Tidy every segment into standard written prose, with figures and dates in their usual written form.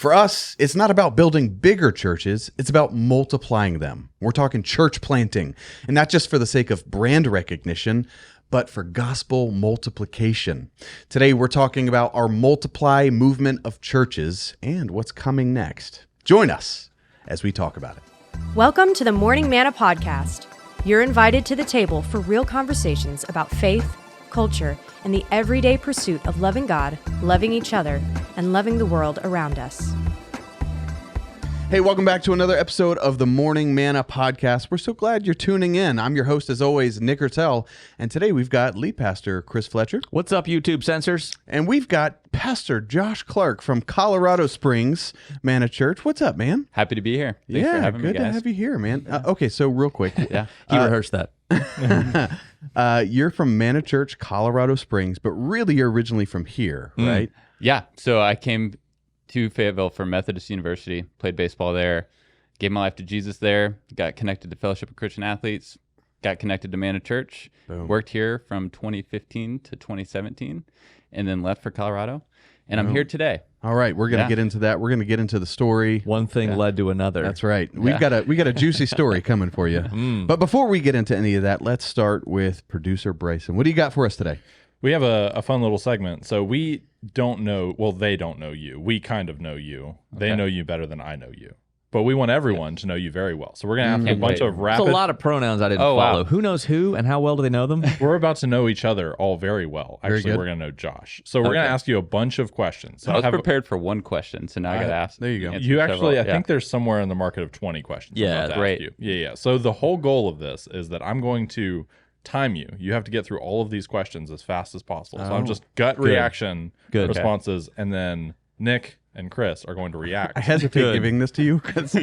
For us, it's not about building bigger churches, it's about multiplying them. We're talking church planting, and not just for the sake of brand recognition, but for gospel multiplication. Today, we're talking about our multiply movement of churches and what's coming next. Join us as we talk about it. Welcome to the Morning Manna Podcast. You're invited to the table for real conversations about faith, culture, and the everyday pursuit of loving God, loving each other, and loving the world around us. Hey, welcome back to another episode of the Morning Manna Podcast. We're so glad you're tuning in. I'm your host, as always, Nick Ertel, and today we've got lead pastor Chris Fletcher. What's up, YouTube censors? And we've got Pastor Josh Clarke from Colorado Springs, Manna Church. What's up, man? Happy to be here. Thanks for having me, good guys. to have you here, man. Okay, so real quick. Yeah, He rehearsed that. You're from Manna Church, Colorado Springs, but really you're originally from here, right? Yeah, so I came to Fayetteville for Methodist University, played baseball there, gave my life to Jesus there, got connected to Fellowship of Christian Athletes, got connected to Manna Church, worked here from 2015 to 2017, and then left for Colorado. And I'm here today. All right, we're going to get into that. We're going to get into the story. One thing led to another. That's right. We got a juicy story coming for you. But before we get into any of that, let's start with producer Bryson. What do you got for us today? We have a fun little segment. So we don't know, well, they don't know you. We kind of know you. They know you better than I know you. But we want everyone to know you very well. So we're going to ask a bunch of rapid... That's a lot of pronouns I didn't follow. Wow. Who knows who and how well do they know them? We're about to know each other all very well. Actually, good. we're going to know Josh. So we're going to ask you a bunch of questions. So I was prepared for one question, so now I got to ask. There you go. You actually, I think there's somewhere in the market of 20 questions. I'm about to ask great. you. Yeah. So the whole goal of this is that I'm going to time you. You have to get through all of these questions as fast as possible. So I'm just gut reaction responses, and then Nick and Chris are going to react. I hesitate giving this to you because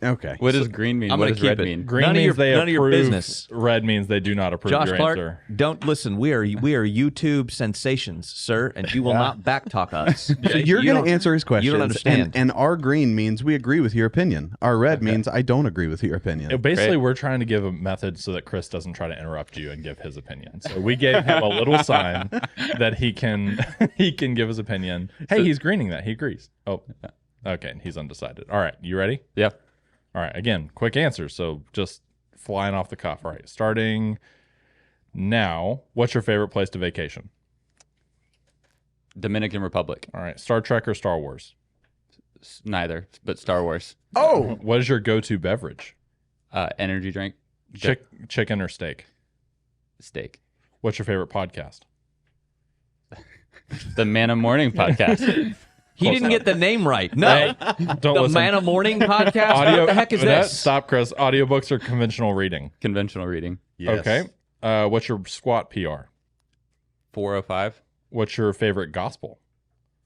okay. What does green mean? I'm What gonna does keep red it. mean? Green None of means your- they none approve. of your business. Red means they do not approve Josh your Clarke, answer. don't listen. We are YouTube sensations, sir, and you will not backtalk us. So you're You going don't- to answer his questions. You don't understand. And our green means we agree with your opinion. Our red means I don't agree with your opinion. Basically, we're trying to give a method so that Chris doesn't try to interrupt you and give his opinion. So we gave him a little sign that he can give his opinion. Hey, he's greening that. He agrees. Oh, okay. He's undecided. All right. You ready? Yeah. All right. Again, quick answers. So just flying off the cuff. All right. Starting now, what's your favorite place to vacation? Dominican Republic. All right. Star Trek or Star Wars? Neither, but Star Wars. Oh, What is your go-to beverage? Energy drink. Chicken or steak? Steak. What's your favorite podcast? The Manna Morning Podcast. He didn't get the name right. No. Don't The listen. Manna Morning Podcast? Audio, What the heck is this? Stop, Chris. Audiobooks or conventional reading? Conventional reading. yes. Okay. What's your squat PR? 405. What's your favorite gospel?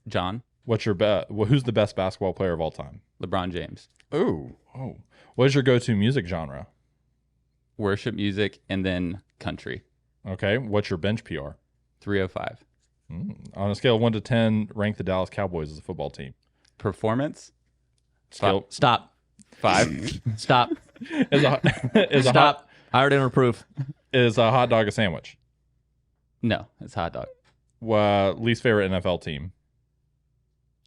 John. What's your who's the best basketball player of all time? LeBron James. Ooh. Oh. What is your go-to music genre? Worship music and then country. Okay. What's your bench PR? 305. On a scale of 1 to 10, rank the Dallas Cowboys as a football team. Performance. Scale Stop. 5. Stop. is a Stop. I already approve. is a hot dog a sandwich? No, it's hot dog. Least favorite NFL team?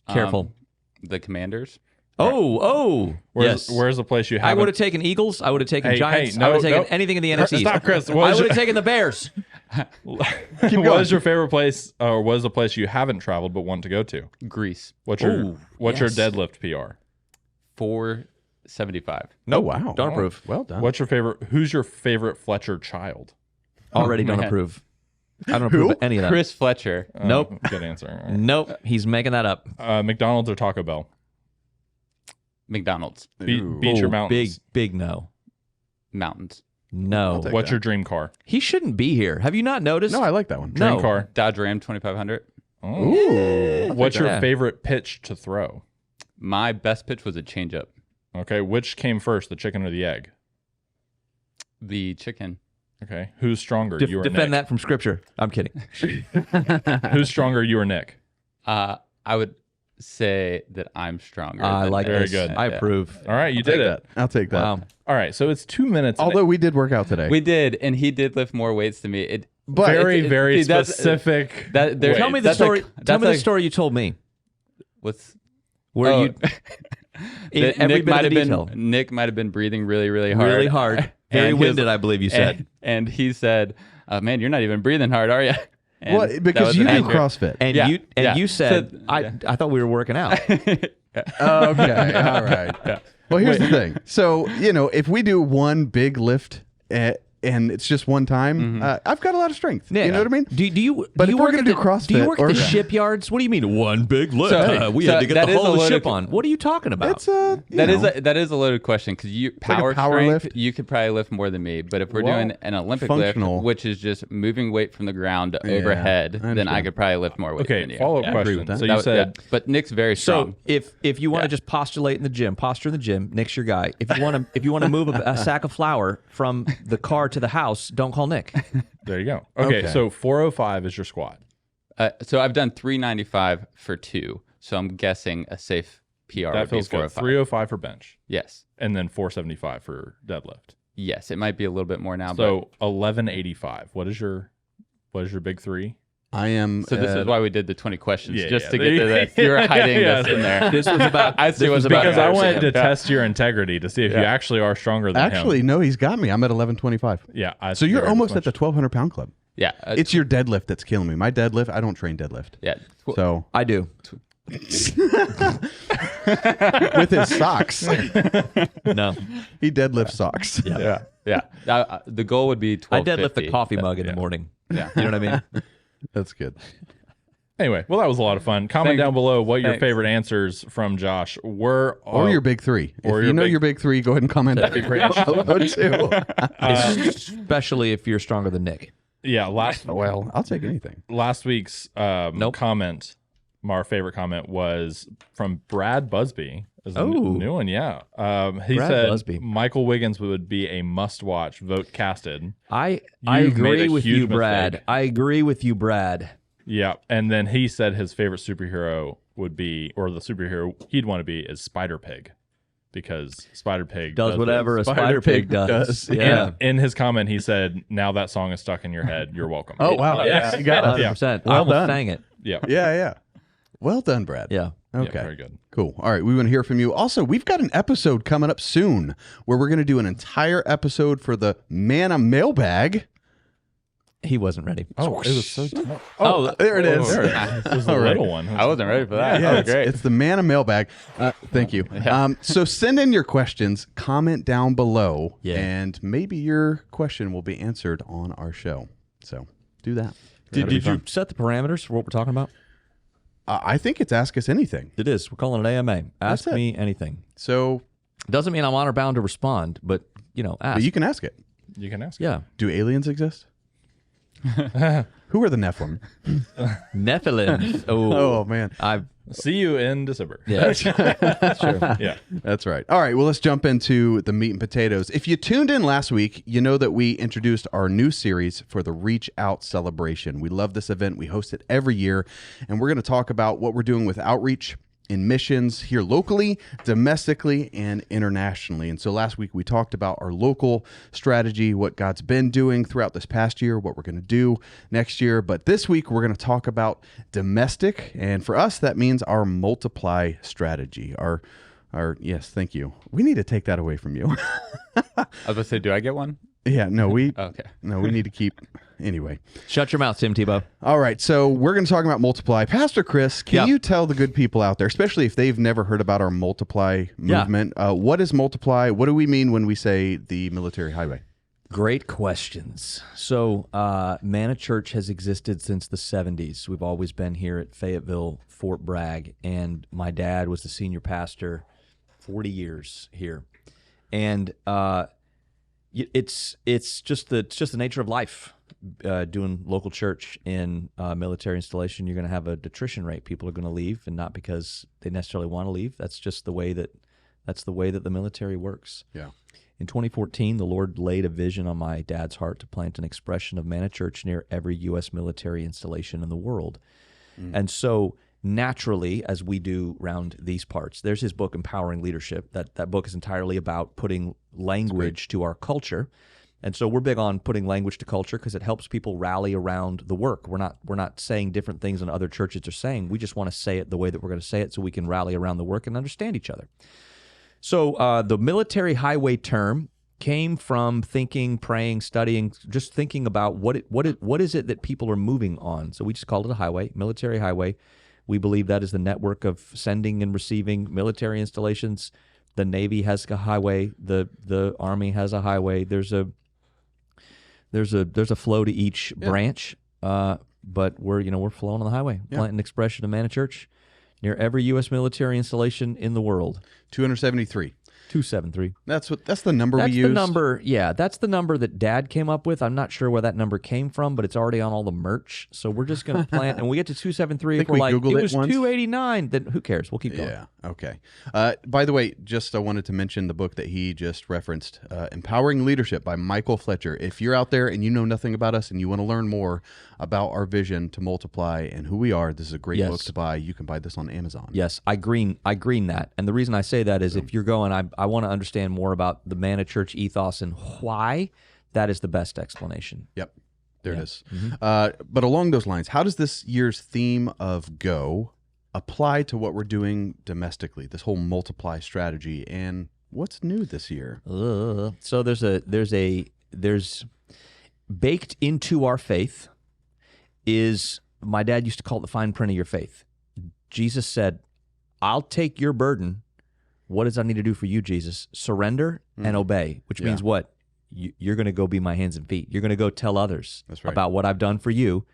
Careful. The Commanders. Where's Yes. the place you I have? would have taken Eagles. I would have taken Hey, Giants. hey, I would have no, taken anything in the NFC. Stop, Chris. I would have taken the Bears. What is your favorite place, or what is a place you haven't traveled but want to go to? Greece. What's your yes. deadlift PR? 475. Oh, wow. Don't approve. Well done. Who's your favorite Fletcher child? Already don't man. approve. I don't approve of any of that. Chris Fletcher. Nope. Good answer. All right. Nope. He's making that up. McDonald's or Taco Bell? McDonald's. Beach or mountains? Big no. Mountains. No. take What's that. your dream car? He shouldn't be here. Have you not noticed? No, I like that one. Dream No. car. Dodge Ram 2500. Oh. Ooh. What's your that. favorite pitch to throw? My best pitch was a changeup. Okay. Which came first, the chicken or the egg? The chicken. Okay. Who's stronger, you or Nick? Defend that from scripture. I'm kidding. Who's stronger, you or Nick? I would say that I'm stronger. I than like Very this. good. I approve. All right, you did it. I'll take that. Wow. All right, so it's 2 minutes. and Although we did work out today. We did, and he did lift more weights than me. But very that's- specific. That there, weight. Tell me the that's story. like- Tell that's me the like- story you told me. What's Where you in every Nick bit might of have detail. been Nick might have been breathing really, really hard. Really hard. Very And winded, I believe you said. And he said, "Man, you're not even breathing hard, are you?" And Well, that because was you an do answer. CrossFit. And Yeah. you said, So, I thought we were working out. Oh, okay. All right. Well, here's the thing. So, if we do one big lift and it's just one time, I've got a lot of strength. Yeah. You know what I mean? Do you? But do you if we're work gonna at do the- CrossFit do you work at or- the shipyards? What do you mean one big lift? So- we so had to get that the is a whole loaded ship qu- on. What are you talking about? It's a That is a loaded question because like a power power strength lift? you could probably lift more than me. But if we're Well, doing an Olympic functional. lift, which is just moving weight from the ground to Yeah, overhead, I then I understand. could probably lift more weight. than Okay, you. follow-up Yeah. question. with that. So That you was- said but Nick's very strong. So if you want to just posture in the gym, Nick's your guy. If you want to move a sack of flour from the car to the house, don't call Nick. there you go. Okay, Okay. so 405 is your squat. So I've done 395 for 2. So I'm guessing a safe PR That would be feels good. 405. 305 for bench, Yes. and then 475 for deadlift. Yes. It might be a little bit more now. So 1185. What is your big three? I am. So this is why we did the 20 questions, Yeah, just yeah. to get to this. You were hiding Yeah. this in there. This was about. I see this was what's about Because I embarrassing wanted to him. test your integrity to see if you actually are stronger than Actually, him. no, he's got me. I'm at 1125. Yeah. So you're almost at the 1,200 pound club. Yeah. It's your deadlift that's killing me. My deadlift, I don't train deadlift. yeah. So I do. with his socks, No, he deadlifts socks. Yeah. The goal would be I 1250. deadlift the coffee mug in the morning. Yeah. You know what I mean? That's good. Anyway, well, that was a lot of fun. Comment Thanks. down below what your Thanks. favorite answers from Josh were. Or your big three. or If your you know big- your big three, go ahead and comment that below too. Especially if you're stronger than Nick. Yeah, last Well, I'll take anything. last week's Nope. comment, our favorite comment was from Brad Busby. Is a Oh. new one, yeah. He Brad said Busby. Michael Wiggins would be a must-watch. Vote casted. I You've made agree a with you, huge Brad. mistake. I agree with you, Brad. Yeah, and then he said his favorite superhero would be, or the superhero he'd want to be, is Spider Pig, because Spider Pig Does whatever a Spider spider pig Pig does. does. Yeah. In his comment, he said, "Now that song is stuck in your head. You're welcome." Oh wow, Yeah. you got it. 100%. I Well almost done. sang it. Yeah. Yeah. Well done, Brad. Yeah. Okay. Yeah, very good. Cool. All right. We want to hear from you. Also, we've got an episode coming up soon where we're going to do an entire episode for the Manna mailbag. He wasn't ready. Oh, it was so tough. Oh, There it is. There it was the All right. little one. I wasn't ready for that. Yeah, That was it's, great. it's the Manna mailbag. Thank you. So send in your questions, comment down below, Yeah. and maybe your question will be answered on our show. So do that. Did That'll be you fun. set the parameters for what we're talking about? I think it's Ask Us Anything. It is. We're calling it AMA. Ask That's it. me anything. So Doesn't mean I'm honor bound to respond, but ask. you can ask it. You can ask. Yeah. Do aliens exist? Who are the Nephilim? Nephilim. Oh, man. I've See you in December. yeah. Yeah. That's right. All right. Well, let's jump into the meat and potatoes. If you tuned in last week, you know that we introduced our new series for the Reach Out celebration. We love this event. We host it every year, and we're going to talk about what we're doing with outreach in missions here locally, domestically, and internationally. And so last week we talked about our local strategy, what God's been doing throughout this past year, what we're going to do next year. But this week we're going to talk about domestic. And for us, that means our multiply strategy. Our yes, thank you. We need to take that away from you. I was about to say, do I get one? Yeah, no, we need to keep anyway. Shut your mouth, Tim Tebow. All right, so we're going to talk about multiply. Pastor Chris, can you tell the good people out there, especially if they've never heard about our multiply movement, what is multiply? What do we mean when we say the military highway? Great questions. So, Manna Church has existed since the 70s. We've always been here at Fayetteville, Fort Bragg, and my dad was the senior pastor 40 years here. And it's just the nature of life. Doing local church in military installation, you're going to have a attrition rate. People are going to leave, and not because they necessarily want to leave. That's just the way that the military works. Yeah. In 2014, the Lord laid a vision on my dad's heart to plant an expression of Manna Church near every U.S. military installation in the world. And so naturally, as we do around these parts, there's his book, Empowering Leadership. That book is entirely about putting language to our culture And so we're big on putting language to culture because it helps people rally around the work. We're not saying different things than other churches are saying. We just want to say it the way that we're going to say it so we can rally around the work and understand each other. So the military highway term came from thinking, praying, studying, just thinking about what is it that people are moving on. So we just called it a highway, military highway. We believe that is the network of sending and receiving military installations. The Navy has a highway. The Army has a highway. There's a flow to each branch. But we're flowing on the highway, planting expression of Manna Church near every U.S. military installation in the world. 273. 273. That's the number we used. That's the number. Yeah, that's the number that Dad came up with. I'm not sure where that number came from, but it's already on all the merch. So we're just going to plant, and we get to 273. If we're like, Googled it was once. 289. Then who cares? We'll keep going. Yeah. Okay. By the way, I wanted to mention the book that he just referenced, Empowering Leadership by Michael Fletcher. If you're out there and you know nothing about us and you want to learn more about our vision to multiply and who we are, this is a great book to buy. You can buy this on Amazon. Yes, I green that. And the reason I say that is if you're going, I want to understand more about the Manna Church ethos and why, that is the best explanation. Yep. There it is. Mm-hmm. But along those lines, how does this year's theme of go apply to what we're doing domestically, this whole multiply strategy, and what's new this year? So there's baked into our faith is, my dad used to call it the fine print of your faith. Jesus said, I'll take your burden. What does I need to do for you, Jesus? Surrender and obey, which means what? You're going to go be my hands and feet. You're going to go tell others about what I've done for you.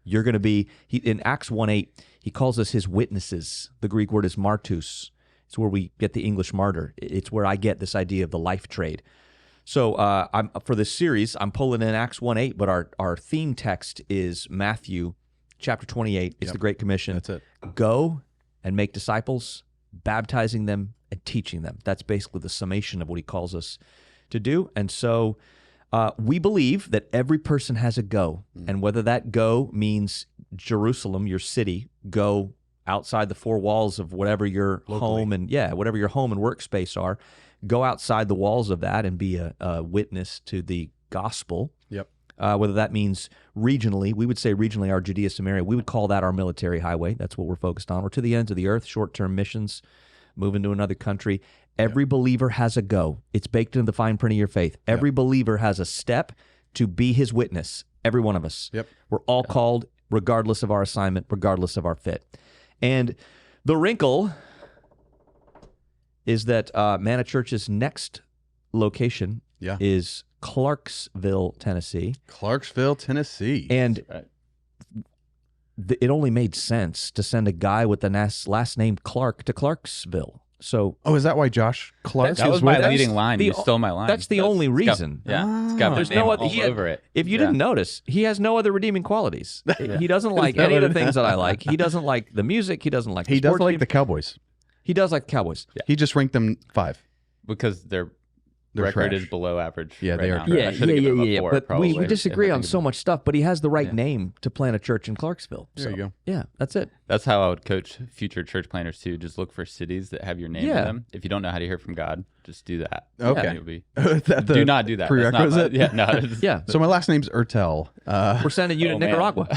You're going to be, in Acts 1:8, he calls us his witnesses. The Greek word is martus. It's where we get the English martyr. It's where I get this idea of the life trade. So for this series, I'm pulling in Acts 1:8, but our theme text is Matthew chapter 28. It's the Great Commission. That's it. Go and make disciples, baptizing them and teaching them. That's basically the summation of what he calls us to do. And so we believe that every person has a go. And whether that go means Jerusalem, your city, go outside the four walls of whatever your home and whatever your home and workspace are, go outside the walls of that and be a witness to the gospel. Yep. Whether that means regionally, we would say regionally our Judea Samaria, we would call that our military highway. That's what we're focused on. Or to the ends of the earth, short-term missions, moving to another country. Every believer has a go. It's baked into the fine print of your faith. Every believer has a step to be his witness. Every one of us. Yep. We're all called regardless of our assignment, regardless of our fit. And the wrinkle is that Manna Church's next location is Clarksville, Tennessee. Clarksville, Tennessee. And it only made sense to send a guy with the last name Clarke to Clarksville. So, is that why Josh Clarke? That was my leading line. You stole my line. That's the only reason. It's got There's name no other, all over it. If you didn't notice, he has no other redeeming qualities. He doesn't like any of the things that I like. He doesn't like the music. He doesn't like the He doesn't sports like team. the Cowboys. He does like the Cowboys. Yeah. He just ranked them 5. Because their They're record trash. is below average. Yeah, right they are now. trash. I should've given them a 4, But probably, we disagree if I on think so about much stuff, but he has the right name to plant a church in Clarksville. There you go. Yeah, that's it. That's how I would coach future church planners too. Just look for cities that have your name in them. If you don't know how to hear from God, just do that. Okay. And you'll be, That the do not do that. prerequisite? That's not, it's- Yeah. So my last name's Ertel. We're sending you to Oh, man. Nicaragua.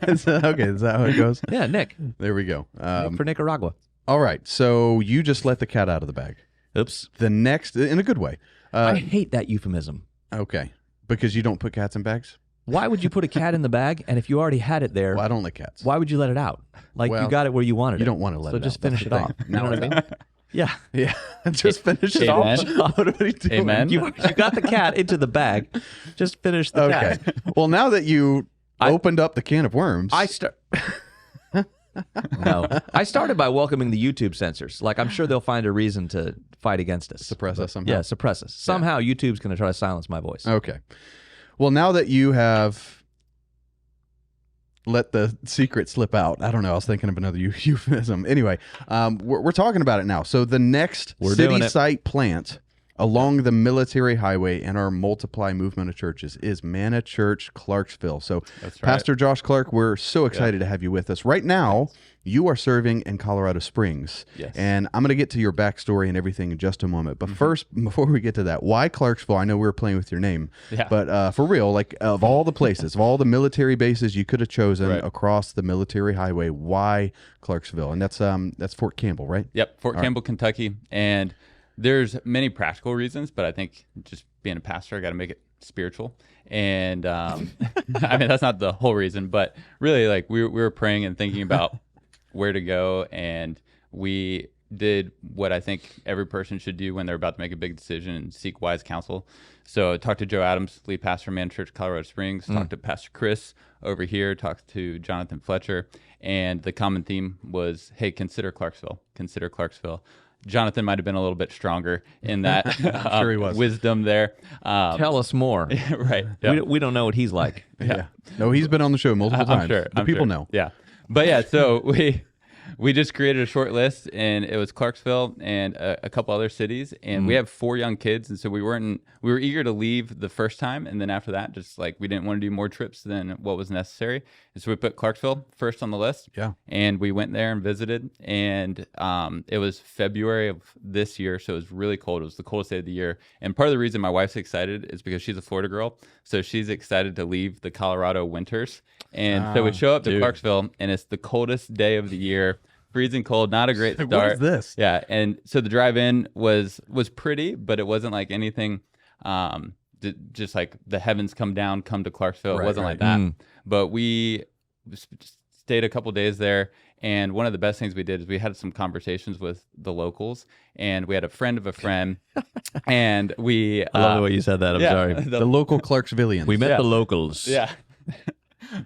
Is that how it goes? Yeah, Nick. There we go. Nick for Nicaragua. All right. So you just let the cat out of the bag. Oops. The next, in a good way. I hate that euphemism. Okay. Because you don't put cats in bags? Why would you put a cat in the bag? And if you already had it there, Well, I don't like cats. why would you let it out? Like Well, you got it where you wanted You it. don't want to let So it just out. That's finish it the off. thing. You know what I mean? Yeah. Yeah. Just finish it Amen. off. What are we doing? Amen. You got the cat into the bag. Just finish the Okay. cat. Well, now that you opened up the can of worms. No. I started by welcoming the YouTube censors. Like, I'm sure they'll find a reason to fight against us. Suppress us somehow. Yeah, suppress us. Somehow YouTube's going to try to silence my voice. Okay. Well, now that you have let the secret slip out, I don't know. I was thinking of another euphemism. Anyway, we're talking about it now. So the next We're doing city it. site plant along the military highway in our Multiply movement of churches is Manna Church Clarksville. So, That's right. Pastor Josh Clarke, we're so excited to have you with us. Right now, you are serving in Colorado Springs. Yes. And I'm going to get to your backstory and everything in just a moment. But first, before we get to that, why Clarksville? I know we were playing with your name. Yeah. But for real, like of all the places, of all the military bases you could have chosen Right. across the military highway, why Clarksville? And that's Fort Campbell, right? Yep, Fort Campbell, Kentucky. And there's many practical reasons, but I think just being a pastor, I got to make it spiritual. And I mean, that's not the whole reason, but really, like we were praying and thinking about where to go, and we did what I think every person should do when they're about to make a big decision and seek wise counsel. So I talked to Joe Adams, lead pastor of Manna Church Colorado Springs, talked to Pastor Chris over here, talked to Jonathan Fletcher, and the common theme was, hey, consider Clarksville. Jonathan might have been a little bit stronger in that Sure he was. wisdom there. Tell us more. Right. We don't know what he's like. Yeah. No, he's been on the show multiple times. The people know. Yeah. But yeah, so we just created a short list, and it was Clarksville and a couple other cities, and we have 4 young kids, and so we were eager to leave the first time, and then after that, just like we didn't want to do more trips than what was necessary, and so we put Clarksville first on the list. Yeah. And we went there and visited, and it was February of this year, so it was really cold. It was the coldest day of the year, and part of the reason my wife's excited is because she's a Florida girl, so she's excited to leave the Colorado winters, and so we show up to Clarksville, and it's the coldest day of the year. Freezing cold, not a great start. What is this? Yeah, and so the drive-in was pretty, but it wasn't like anything, just like the heavens come to Clarksville. It wasn't like that. But we stayed a couple days there, and one of the best things we did is we had some conversations with the locals, and we had a friend of a friend, and we... I love the way you said that. I'm sorry. The local Clarksvillians. We met the locals. Yeah.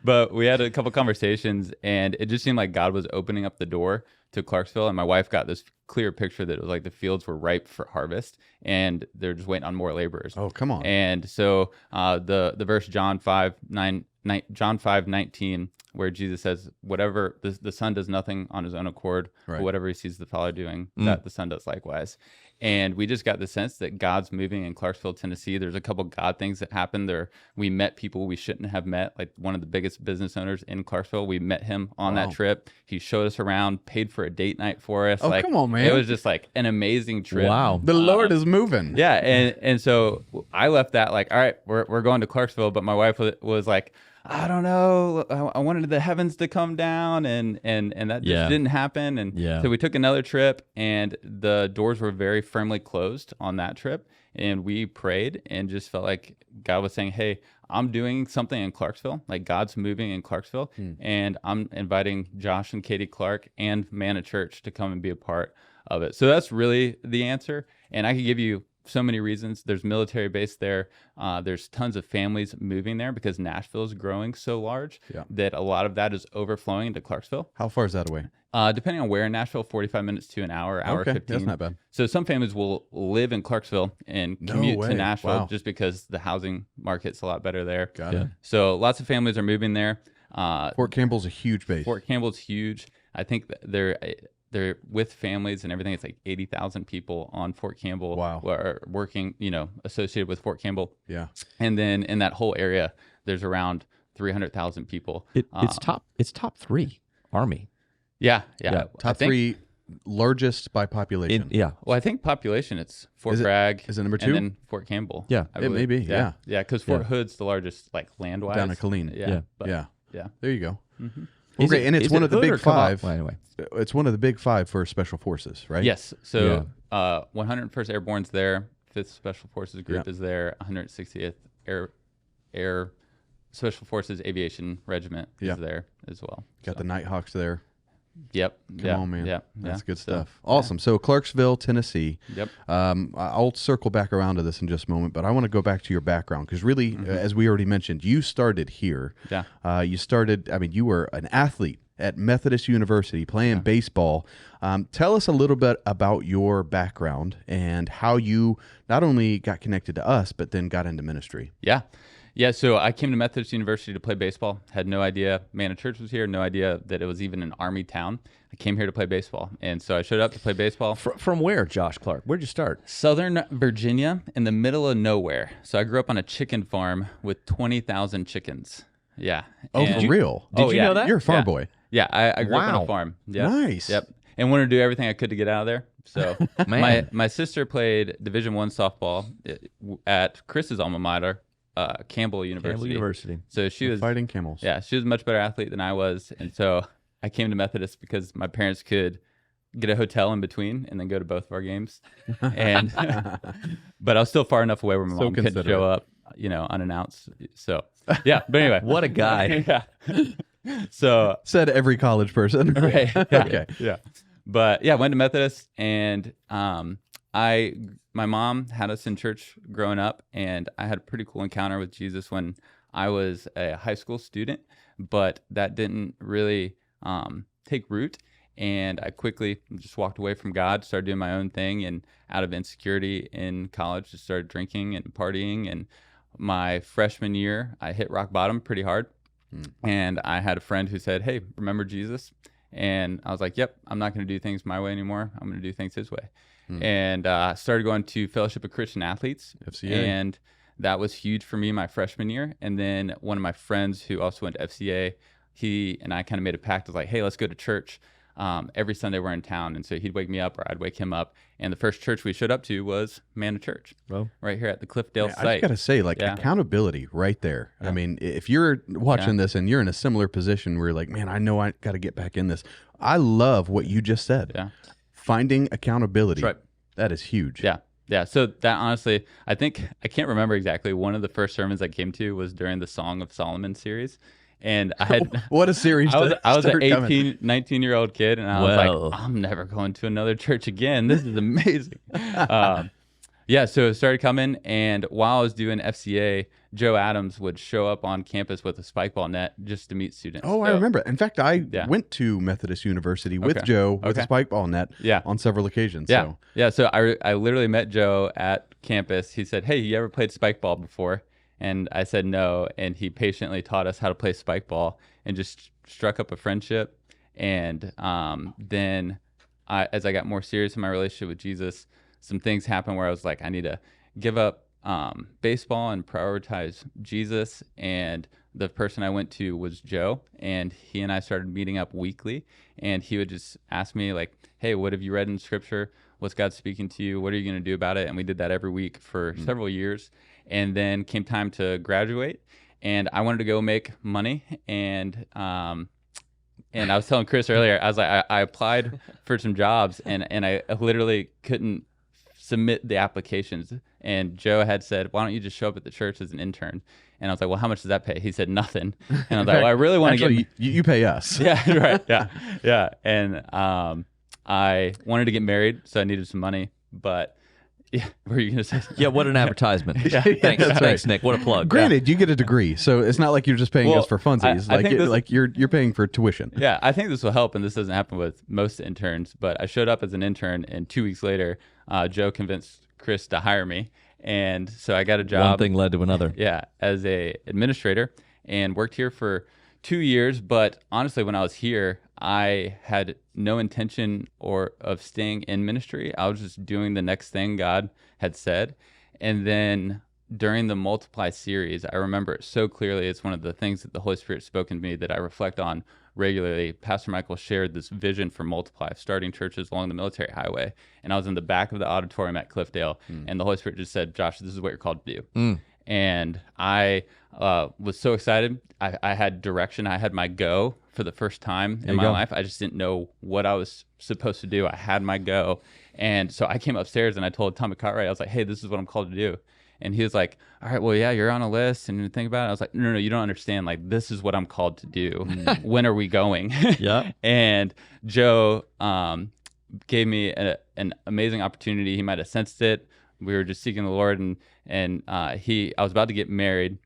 But we had a couple conversations, and it just seemed like God was opening up the door to Clarksville. And my wife got this clear picture that it was like the fields were ripe for harvest, and they're just waiting on more laborers. Oh, come on. And so the verse John 5:19, where Jesus says, whatever the Son does nothing on his own accord, Right. but whatever he sees the Father doing, that the Son does likewise. And we just got the sense that God's moving in Clarksville, Tennessee. There's a couple God things that happened there. We met people we shouldn't have met, like one of the biggest business owners in Clarksville. We met him on that trip. He showed us around, paid for a date night for us. Oh, like, come on, man. It was just like an amazing trip. Wow. The Lord is moving. Yeah, and so I left that like, all right, we're going to Clarksville, but my wife was like, I don't know, I wanted the heavens to come down, and that just didn't happen, and so we took another trip, and the doors were very firmly closed on that trip, and we prayed and just felt like God was saying, hey, I'm doing something in Clarksville, like God's moving in Clarksville, and I'm inviting Josh and Katie Clarke and Manna Church to come and be a part of it. So that's really the answer, and I could give you so many reasons. There's military base there. There's tons of families moving there because Nashville is growing so large that a lot of that is overflowing into Clarksville. How far is that away? Depending on where in Nashville, 45 minutes to an hour 15. That's not bad. So some families will live in Clarksville and commute to Nashville just because the housing market's a lot better there. Got it. So lots of families are moving there. Fort Campbell's a huge base. Fort Campbell's huge. I think that they're with families and everything. It's like 80,000 people on Fort Campbell who are working, associated with Fort Campbell. Yeah. And then in that whole area, there's around 300,000 people. It's top 3 Army. Yeah. Top 3 largest by population. Well, I think population, it's Fort Bragg. Is it number 2? And then Fort Campbell. Yeah. It may be. Yeah. Yeah, because Fort Hood's the largest, like land-wise. Down at Killeen. Yeah. There you go. Mm-hmm. Well, great. And it's one of the big 5. Well, anyway. It's one of the big 5 for Special Forces, right? Yes. So 101st Airborne's there. 5th Special Forces Group is there. 160th Air Special Forces Aviation Regiment is there as well. Got the Nighthawks there. Yep. Come on, man. Yep. That's good stuff. Awesome. So Clarksville, Tennessee. Yep. I'll circle back around to this in just a moment, but I want to go back to your background because really, as we already mentioned, you started here. Yeah. You were an athlete at Methodist University playing baseball. Tell us a little bit about your background and how you not only got connected to us, but then got into ministry. Yeah. Yeah, so I came to Methodist University to play baseball. Had no idea Manna Church was here, no idea that it was even an Army town. I came here to play baseball. And so I showed up to play baseball. From where, Josh Clarke? Where'd you start? Southern Virginia, in the middle of nowhere. So I grew up on a chicken farm with 20,000 chickens. Yeah. Oh, for real? Did you know that? You're a farm Yeah. boy. Yeah, I grew up on Wow. a farm. Yep. Nice. Yep. And wanted to do everything I could to get out of there. So Man. my sister played Division I softball at Chris's alma mater, Campbell University. Campbell University. So she was Fighting camels. Yeah, she was a much better athlete than I was, and so I came to Methodist because my parents could get a hotel in between and then go to both of our games. And but I was still far enough away where my So mom couldn't considerate. show up, unannounced. So yeah, but anyway, What a guy. yeah. So Said every college person. right, Okay. yeah. But yeah, went to Methodist, and my mom had us in church growing up, and I had a pretty cool encounter with Jesus when I was a high school student, but that didn't really take root. And I quickly just walked away from God, started doing my own thing, and out of insecurity in college, just started drinking and partying. And my freshman year, I hit rock bottom pretty hard. And I had a friend who said, "Hey, remember Jesus?" And I was like, "Yep, I'm not going to do things my way anymore. I'm going to do things his way." And started going to Fellowship of Christian Athletes. FCA. And that was huge for me my freshman year. And then one of my friends who also went to FCA, he and I kind of made a pact. I was like, "Hey, let's go to church every Sunday we're in town." And so he'd wake me up or I'd wake him up. And the first church we showed up to was Manna Church, right here at the Cliffdale I site. just got to say, like, accountability right there. I mean, if you're watching this and you're in a similar position where you're like, man, I know I got to get back in this. I love what you just said. Yeah. Finding accountability. That's right. That is huge. Yeah. Yeah. So that honestly, I can't remember exactly. One of the first sermons I came to was during the Song of Solomon series. And I had, What a series. I was an start coming. 18, 19-year-old kid. And I was like, I'm never going to another church again. This is amazing. Yeah. So it started coming. And while I was doing FCA, Joe Adams would show up on campus with a spike ball net just to meet students. Oh, I So- remember. In fact, I Yeah. went to Methodist University with Okay. Joe with a Okay. spike ball net Yeah. on several occasions. Yeah. So. Yeah. So I literally met Joe at campus. He said, "Hey, you ever played spike ball before?" And I said no. And he patiently taught us how to play spike ball and just struck up a friendship. And then as I got more serious in my relationship with Jesus, some things happened where I was like, I need to give up baseball and prioritize Jesus. And the person I went to was Joe, and he and I started meeting up weekly. And he would just ask me like, "Hey, what have you read in Scripture? What's God speaking to you? What are you going to do about it?" And we did that every week for several years. And then came time to graduate, and I wanted to go make money. And I was telling Chris earlier, I was like, I applied for some jobs, and I literally couldn't submit the applications. And Joe had said, "Why don't you just show up at the church as an intern?" And I was like, "Well, how much does that pay?" He said, "Nothing." And I was like, "Well, I really want to Actually, get." you pay us. Yeah, right. Yeah, yeah. And I wanted to get married, so I needed some money. But yeah, what were you gonna say? Yeah, what an advertisement. Thanks, that's thanks, Nick. What a plug. Granted, you get a degree, so it's not like you're just paying Well, us for funsies. I think this- like you're paying for tuition. Yeah, I think this will help, and this doesn't happen with most interns. But I showed up as an intern, and 2 weeks later, Joe convinced Chris to hire me, and so I got a job. One thing led to another. Yeah, as a administrator, and worked here for 2 years. But honestly, when I was here, I had no intention of staying in ministry. I was just doing the next thing God had said. And then during the Multiply series, I remember it so clearly. It's one of the things that the Holy Spirit spoke to me that I reflect on regularly. Pastor Michael shared this vision for Multiply, starting churches along the military highway. And I was in the back of the auditorium at Cliffdale, and the Holy Spirit just said, "Josh, this is what you're called to do." And I was so excited. I had direction. I had my go for the first time in my life. I just didn't know what I was supposed to do. I had my go. And so I came upstairs and I told Tommy Cartwright, I was like, "Hey, this is what I'm called to do." And he was like, "All right, well, yeah, you're on a list and you think about it." I was like, no, you don't understand. Like, this is what I'm called to do. When are we going? Yeah. And Joe gave me an amazing opportunity. He might have sensed it. We were just seeking the Lord, and I was about to get married,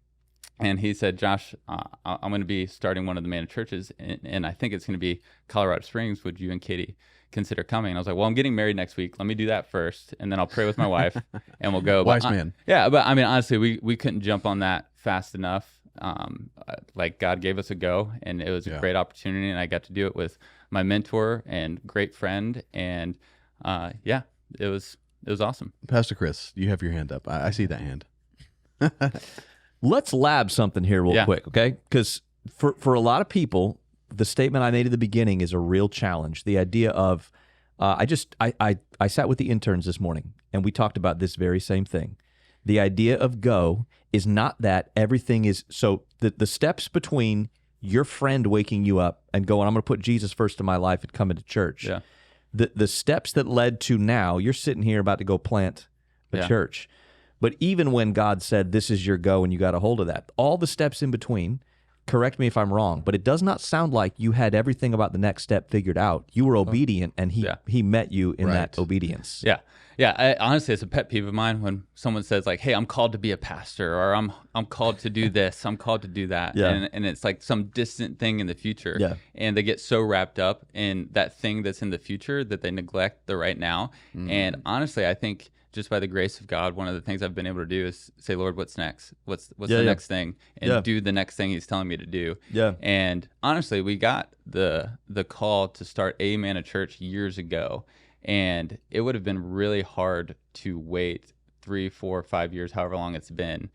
and he said, "Josh, I'm going to be starting one of the Manna churches, and I think it's going to be Colorado Springs. Would you and Katie consider coming?" And I was like, "Well, I'm getting married next week. Let me do that first, and then I'll pray with my wife, and we'll go." Wise man. Yeah, but I mean, honestly, we couldn't jump on that fast enough. Like God gave us a go, and it was a great opportunity, and I got to do it with my mentor and great friend, and it was awesome. Pastor Chris, you have your hand up. I see that hand. Let's lab something here real quick, okay? Because for a lot of people, the statement I made at the beginning is a real challenge. The idea of, I sat with the interns this morning, and we talked about this very same thing. The idea of go is not that everything is, so the steps between your friend waking you up and going, I'm going to put Jesus first in my life and coming to church. Yeah. The steps that led to now, you're sitting here about to go plant a church. But even when God said, this is your go, and you got a hold of that, all the steps in between, correct me if I'm wrong, but it does not sound like you had everything about the next step figured out. You were obedient, and he met you in that obedience. Yeah. Honestly, it's a pet peeve of mine when someone says like, "Hey, I'm called to be a pastor," or "I'm called to do this, I'm called to do that," and it's like some distant thing in the future, and they get so wrapped up in that thing that's in the future that they neglect the right now. And honestly, I think just by the grace of God, one of the things I've been able to do is say, Lord, what's next? What's the next thing? And do the next thing He's telling me to do. Yeah. And honestly, we got the call to start a Manna Church years ago. And it would have been really hard to wait 3, 4, 5 years, however long it's been,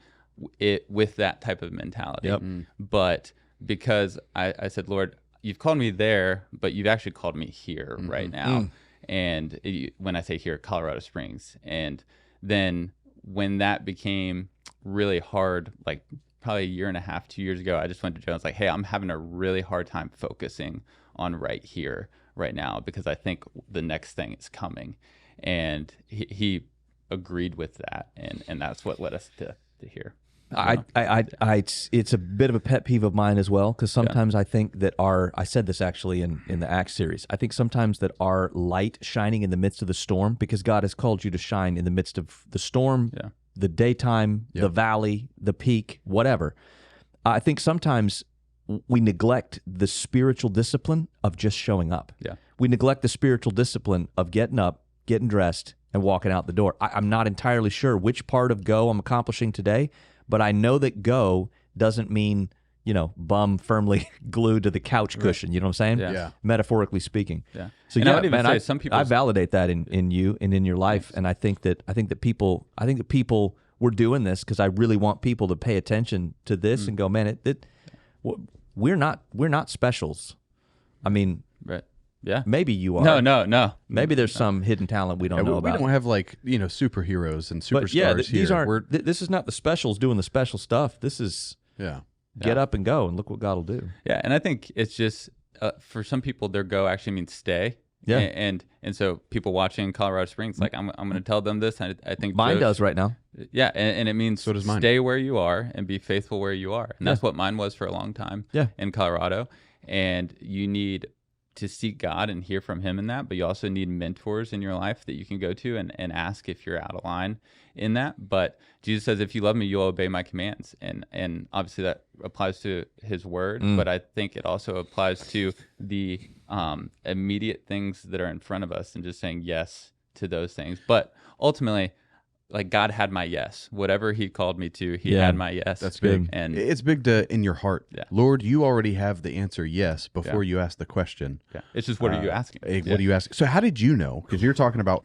with that type of mentality. But because I said, Lord, you've called me there, but you've actually called me here right now. And when I say here, Colorado Springs. And then when that became really hard, like probably a year and a half, 2 years ago, I just went to Joe and was like, hey, I'm having a really hard time focusing on right here, right now, because I think the next thing is coming. And he agreed with that. And that's what led us to here. It's a bit of a pet peeve of mine as well, because sometimes I think that I said this actually in the Acts series, I think sometimes that our light shining in the midst of the storm, because God has called you to shine in the midst of the storm, the daytime, the valley, the peak, whatever. I think sometimes we neglect the spiritual discipline of just showing up. We neglect the spiritual discipline of getting up, getting dressed, and walking out the door. I'm not entirely sure which part of go I'm accomplishing today, but I know that go doesn't mean, bum firmly glued to the couch cushion. You know what I'm saying? Yeah. Metaphorically speaking. Yeah. So and I would even say some people, I validate that in you and in your life, and I think that people we're doing this because I really want people to pay attention to this and go, man, we're not specials. I mean, yeah, maybe you are. No. Maybe there's some hidden talent we don't know about. We don't have superheroes and superstars here. This is not the specials doing the special stuff. This is get up and go, and look what God will do. Yeah, and I think it's just for some people, their go actually means stay. Yeah, and so people watching Colorado Springs, like I'm going to tell them this. I think mine does right now. Yeah, and it means so does mine. Stay where you are and be faithful where you are, and that's what mine was for a long time. In Colorado, and you need to seek God and hear from Him in that, but you also need mentors in your life that you can go to and ask if you're out of line in that. But Jesus says, if you love me, you'll obey my commands. And obviously that applies to His word, but I think it also applies to the immediate things that are in front of us and just saying yes to those things. But ultimately, like God had my yes. Whatever He called me to, He had my yes. That's big. And it's big in your heart. Yeah. Lord, you already have the answer yes before you ask the question. Yeah. It's just, what are you asking? What are you asking? So how did you know? Because you're talking about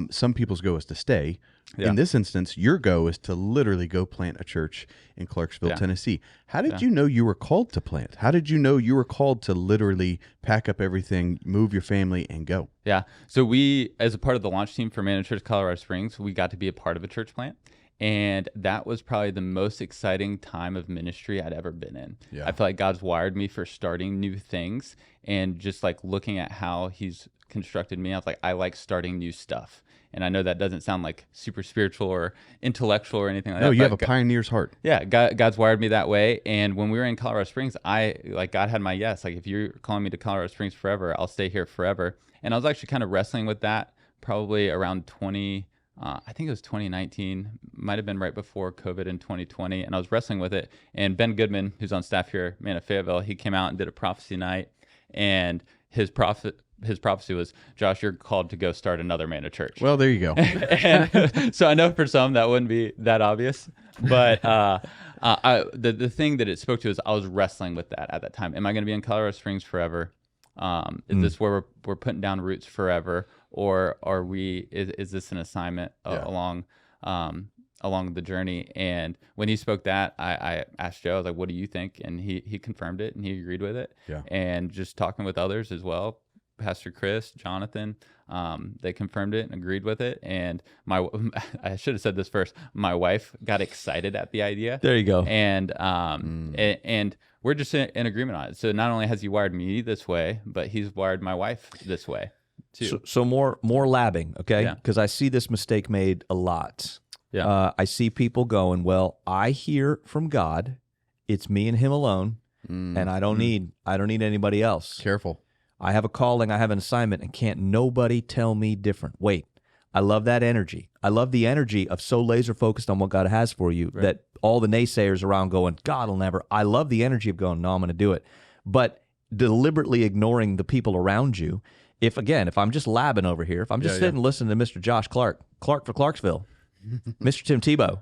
some people's go is to stay. In this instance, your go is to literally go plant a church in Clarksville, Tennessee. How did you know you were called to plant? How did you know you were called to literally pack up everything, move your family, and go? Yeah. So we, as a part of the launch team for Manna Church Colorado Springs, we got to be a part of a church plant. And that was probably the most exciting time of ministry I'd ever been in. Yeah. I feel like God's wired me for starting new things, and just like looking at how He's constructed me, I was like, I like starting new stuff. And I know that doesn't sound like super spiritual or intellectual or anything like that. No, you have a pioneer's heart. Yeah, God's wired me that way. And when we were in Colorado Springs, God had my yes. Like, if you're calling me to Colorado Springs forever, I'll stay here forever. And I was actually kind of wrestling with that probably around I think it was 2019, might have been right before COVID in 2020. And I was wrestling with it. And Ben Goodman, who's on staff here at Manna Fayetteville, he came out and did a prophecy night. And his prophecy was, Josh, you're called to go start another Manna Church. Well, there you go. And so I know for some that wouldn't be that obvious, but The thing that it spoke to is I was wrestling with that at that time. Am I going to be in Colorado Springs forever? Is this where we're putting down roots forever, or are we? Is this an assignment along the journey? And when he spoke that, I asked Joe, I was like, "What do you think?" And he confirmed it and he agreed with it. Yeah. And just talking with others as well, Pastor Chris, Jonathan, they confirmed it and agreed with it. And I should have said this first. My wife got excited at the idea. There you go. And and we're just in agreement on it. So not only has he wired me this way, but he's wired my wife this way too. So more labbing, okay? Yeah. Because I see this mistake made a lot. Yeah. I see people going, well, I hear from God, it's me and Him alone, and I don't need anybody else. Careful. I have a calling, I have an assignment, and can't nobody tell me different. Wait, I love that energy. I love the energy of so laser focused on what God has for you that all the naysayers around going, God will never. I love the energy of going, no, I'm going to do it. But deliberately ignoring the people around you. If I'm just labbing over here, if I'm just sitting listening to Mr. Josh Clarke for Clarksville, Mr. Tim Tebow,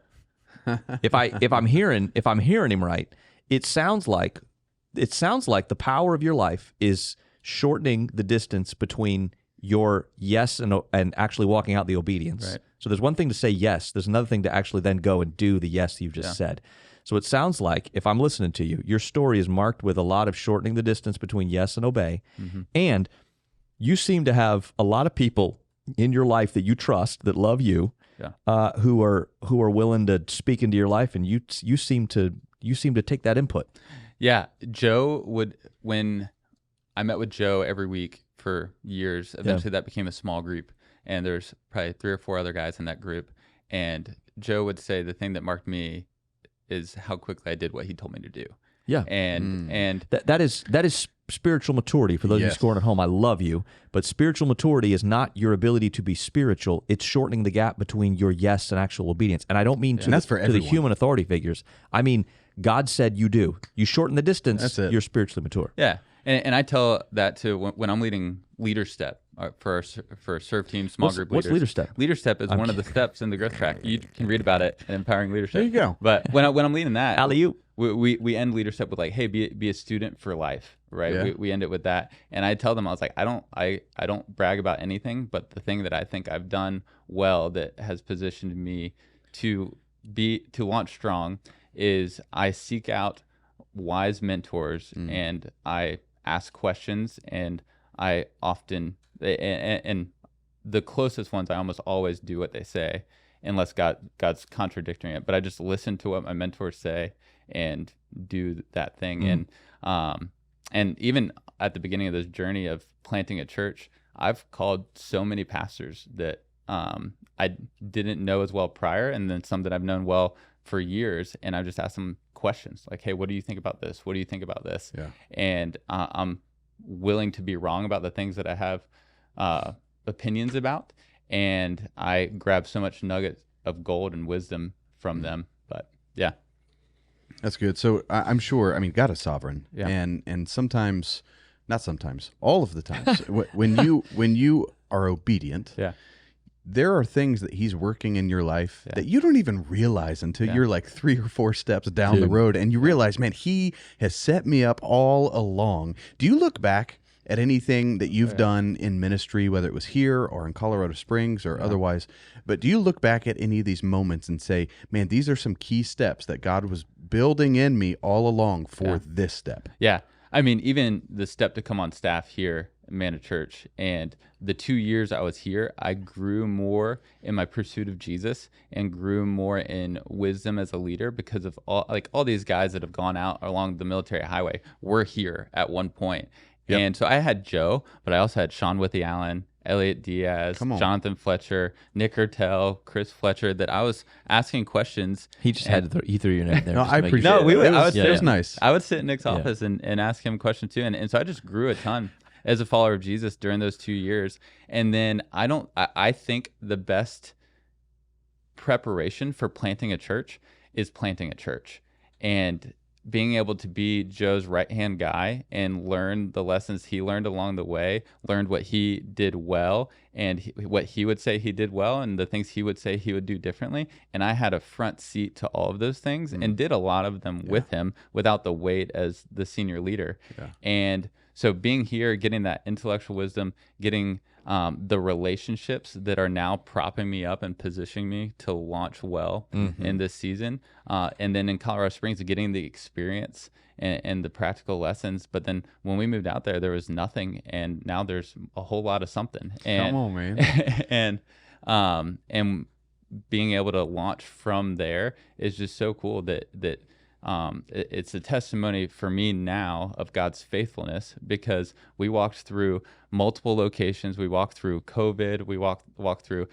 if I'm hearing him right, it sounds like the power of your life is shortening the distance between your yes and actually walking out the obedience. Right. So there's one thing to say yes. There's another thing to actually then go and do the yes you've just said. So it sounds like, if I'm listening to you, your story is marked with a lot of shortening the distance between yes and obey. And you seem to have a lot of people in your life that you trust, that love you, who are willing to speak into your life, and you seem to take that input. Yeah, when I met with Joe every week for years. Eventually that became a small group, and there's probably 3 or 4 other guys in that group. And Joe would say the thing that marked me is how quickly I did what he told me to do. Yeah. And that is spiritual maturity. For those of you scoring at home, I love you. But spiritual maturity is not your ability to be spiritual. It's shortening the gap between your yes and actual obedience. And I don't mean to the human authority figures. I mean, God said you do. You shorten the distance, you're spiritually mature. Yeah. And I tell that to when I'm leading Leader Step for a serve team, small group leaders. What's Leader Step? Leader Step is one of the steps in the growth track. You can read about it in Empowering Leadership. There you go. But when I'm leading that, Alley-oop. we end Leader Step with like, hey, be a student for life, right? Yeah. We end it with that. And I tell them, I was like, I don't brag about anything, but the thing that I think I've done well that has positioned me to launch strong is I seek out wise mentors and I ask questions, and I often and the closest ones I almost always do what they say, unless God's contradicting it. But I just listen to what my mentors say and do that thing. And even at the beginning of this journey of planting a church, I've called so many pastors that I didn't know as well prior, and then some that I've known well for years, and I've just asked them questions like, hey, what do you think about this? What do you think about this? Yeah. And I'm willing to be wrong about the things that I have opinions about, and I grab so much nugget of gold and wisdom from them. But yeah, that's good. So I'm sure, I mean, God is sovereign, and sometimes, not sometimes, all of the times, when you are obedient, there are things that He's working in your life that you don't even realize until you're like 3 or 4 steps down the road, and you realize, man, He has set me up all along. Do you look back at anything that you've done in ministry, whether it was here or in Colorado Springs or otherwise, but do you look back at any of these moments and say, man, these are some key steps that God was building in me all along for this step? Yeah. I mean, even the step to come on staff here at Manna Church, and the 2 years I was here, I grew more in my pursuit of Jesus and grew more in wisdom as a leader because of all these guys that have gone out along the military highway were here at one point. Yep. And so I had Joe, but I also had Sean Withy Allen, Elliot Diaz, Jonathan Fletcher, Nick Ertel, Chris Fletcher, that I was asking questions. He just he threw your name there. No, I appreciate it. It was nice. I would sit in Nick's office and ask him questions too. And so I just grew a ton as a follower of Jesus during those 2 years. And then I think the best preparation for planting a church is planting a church. And being able to be Joe's right-hand guy and learn the lessons he learned along the way, learned what he did well and what he would say he did well and the things he would say he would do differently. And I had a front seat to all of those things and did a lot of them with him without the weight as the senior leader. Yeah. And so being here, getting that intellectual wisdom, getting the relationships that are now propping me up and positioning me to launch well in this season. And then in Colorado Springs, getting the experience and the practical lessons. But then when we moved out there was nothing. And now there's a whole lot of something. And, come on, man. and being able to launch from there is just so cool that it's a testimony for me now of God's faithfulness, because we walked through multiple locations. We walked through COVID. We walked through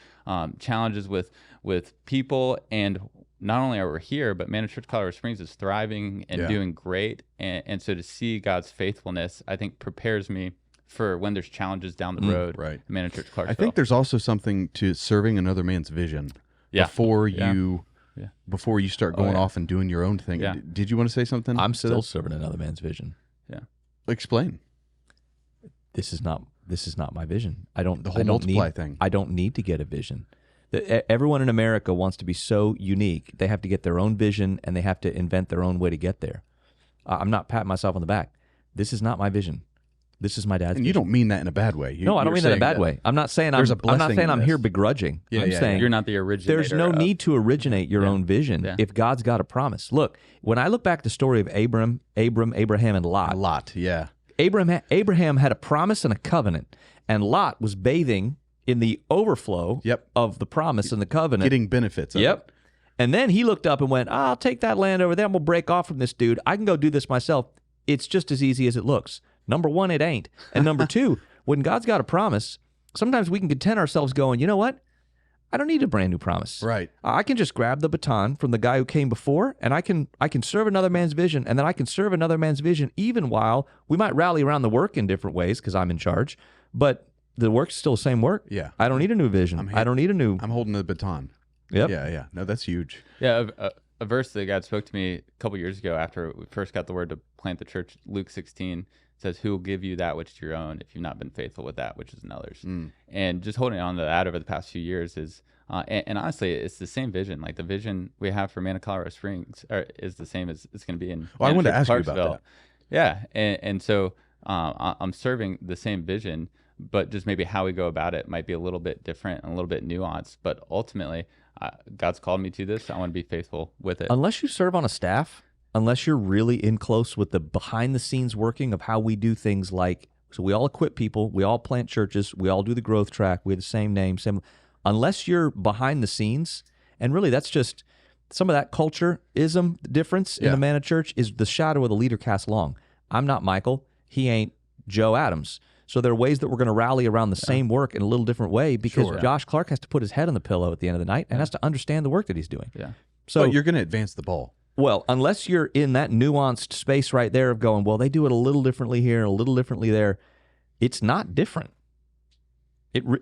challenges with people. And not only are we here, but Manna Church Colorado Springs is thriving and doing great. And so to see God's faithfulness, I think prepares me for when there's challenges down the road. Right. Manna Church Clarksville. I think there's also something to serving another man's vision before you before you start going off and doing your own thing. Yeah. Did you want to say something? I'm still serving another man's vision. Yeah. Explain. This is not my vision. The whole multiply thing. I don't need to get a vision. Everyone in America wants to be so unique. They have to get their own vision and they have to invent their own way to get there. I'm not patting myself on the back. This is not my vision. This is my dad's And you vision. don't mean that in a bad way. No, I don't mean that in a bad way. I'm not saying I'm here begrudging. I'm saying you're not the originator. There's no need to originate your own vision if God's got a promise. Look, when I look back at the story of Abraham, and Lot. Abraham had a promise and a covenant, and Lot was bathing in the overflow of the promise and the covenant. Getting benefits of it. And then he looked up and went, I'll take that land over there. I'm going to break off from this dude. I can go do this myself. It's just as easy as it looks. Number one, it ain't. And number two, when God's got a promise, sometimes we can content ourselves going, you know what? I don't need a brand new promise. Right. I can just grab the baton from the guy who came before, and I can serve another man's vision, and then I can serve another man's vision even while we might rally around the work in different ways because I'm in charge, but the work's still the same work. Yeah. I don't need a new vision. I don't need a new... I'm holding the baton. Yep. Yeah. No, that's huge. Yeah, a verse that God spoke to me a couple years ago after we first got the word to plant the church, Luke 16, says, who will give you that which is your own if you've not been faithful with that which is another's. And just holding on to that over the past few years is, and honestly, it's the same vision. Like the vision we have for Manna Colorado Springs is the same as it's going to be in I wanted to ask you Clarksville. about that. Yeah, and so I'm serving the same vision, but just maybe how we go about it might be a little bit different and a little bit nuanced. But ultimately, God's called me to this. I want to be faithful with it. Unless you serve on a staff, unless you're really in close with the behind-the-scenes working of how we do things like, so we all equip people, we all plant churches, we all do the growth track, we have the same name, unless you're behind the scenes, and really that's just some of that culture-ism difference in the Manna Church is the shadow of the leader cast long. I'm not Michael. He ain't Joe Adams. So there are ways that we're going to rally around the same work in a little different way because Josh Clarke has to put his head on the pillow at the end of the night and has to understand the work that he's doing. Yeah. So but you're going to advance the ball. Well, unless you're in that nuanced space right there of going, well, they do it a little differently here and a little differently there, it's not different.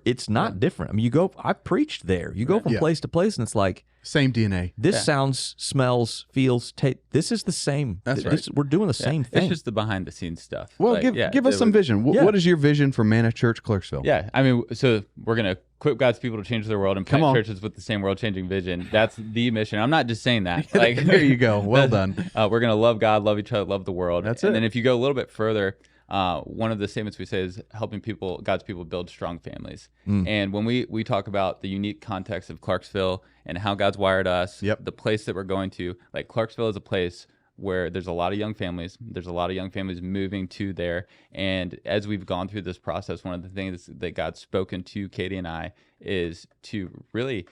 It's not different. I mean, I've preached there. You go from place to place and it's like, same DNA. This sounds, smells, feels, this is the same. That's right. We're doing the same thing. It's just the behind the scenes stuff. Well, give us some vision. What is your vision for Manna Church Clarksville? Yeah, I mean, so we're going to equip God's people to change their world and plant churches with the same world-changing vision. That's the mission. I'm not just saying that. Like, there you go. Well done. We're going to love God, love each other, love the world. That's And then if you go a little bit further, one of the statements we say is helping God's people build strong families. And when we talk about the unique context of Clarksville and how God's wired us, the place that we're going to, like Clarksville is a place where there's a lot of young families. There's a lot of young families moving to there. And as we've gone through this process, one of the things that God's spoken to Katie and I is to really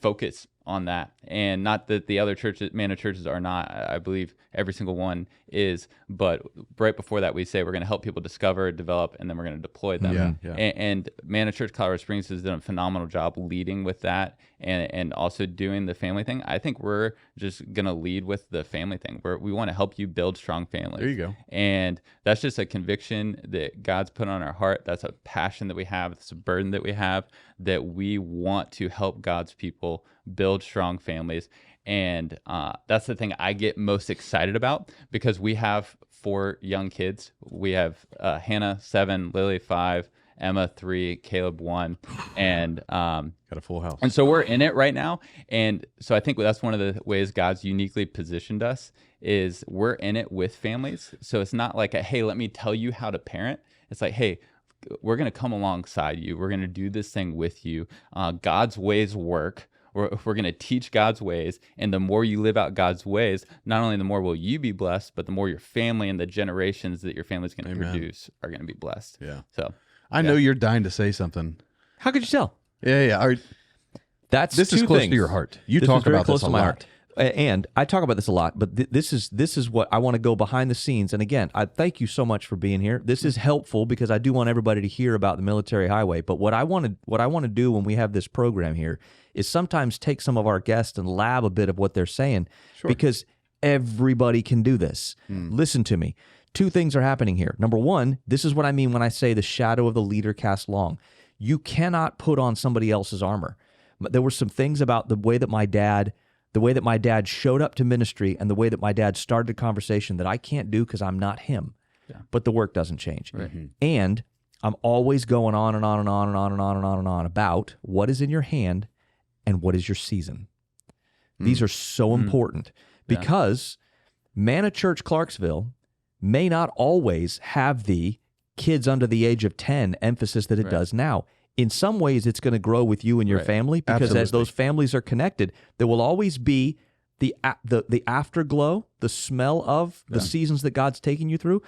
focus on that. And not that the other churches, Manna churches are not, I believe every single one is, but right before that we say we're going to help people discover, develop, and then we're going to deploy them. And Manna Church Colorado Springs has done a phenomenal job leading with that and also doing the family thing. I think we're just going to lead with the family thing. We want to help you build strong families. There you go. And that's just a conviction that God's put on our heart. That's a passion that we have. It's a burden that we have, that we want to help God's people build build strong families. And that's the thing I get most excited about, because we have 4 young kids. We have Hannah 7, Lily 5, Emma 3, Caleb 1, and Got a full house. and so we're in it right now. And so I think that's one of the ways God's uniquely positioned us, is we're in it with families. So it's not like hey, let me tell you how to parent. It's like, hey, we're going to come alongside you. We're going to do this thing with you. God's ways work. We're going to teach God's ways, and the more you live out God's ways, not only the more will you be blessed, but the more your family and the generations that your family's going to produce are going to be blessed. Yeah. So I know you're dying to say something. How could you tell? Yeah. All right. This is close things. to your heart. You This talk is very about close this a to my lot. heart. And I talk about this a lot, but this is what I want to go behind the scenes. And again, I thank you so much for being here. This is helpful because I do want everybody to hear about the military highway. But what I want to do when we have this program here is sometimes take some of our guests and lab a bit of what they're saying, because everybody can do this. Listen to me. 2 things are happening here. Number 1, this is what I mean when I say the shadow of the leader casts long. You cannot put on somebody else's armor. But there were some things about the way that my dad showed up to ministry and the way that my dad started a conversation that I can't do because I'm not him. Yeah. But the work doesn't change. Right. And I'm always going on and on and on and on and on and on and on about what is in your hand and what is your season. These are so important because Manna Church Clarksville may not always have the kids under the age of 10 emphasis that it does now. In some ways, it's going to grow with you and your family, because as those families are connected, there will always be the afterglow, the smell of the seasons that God's taking you through.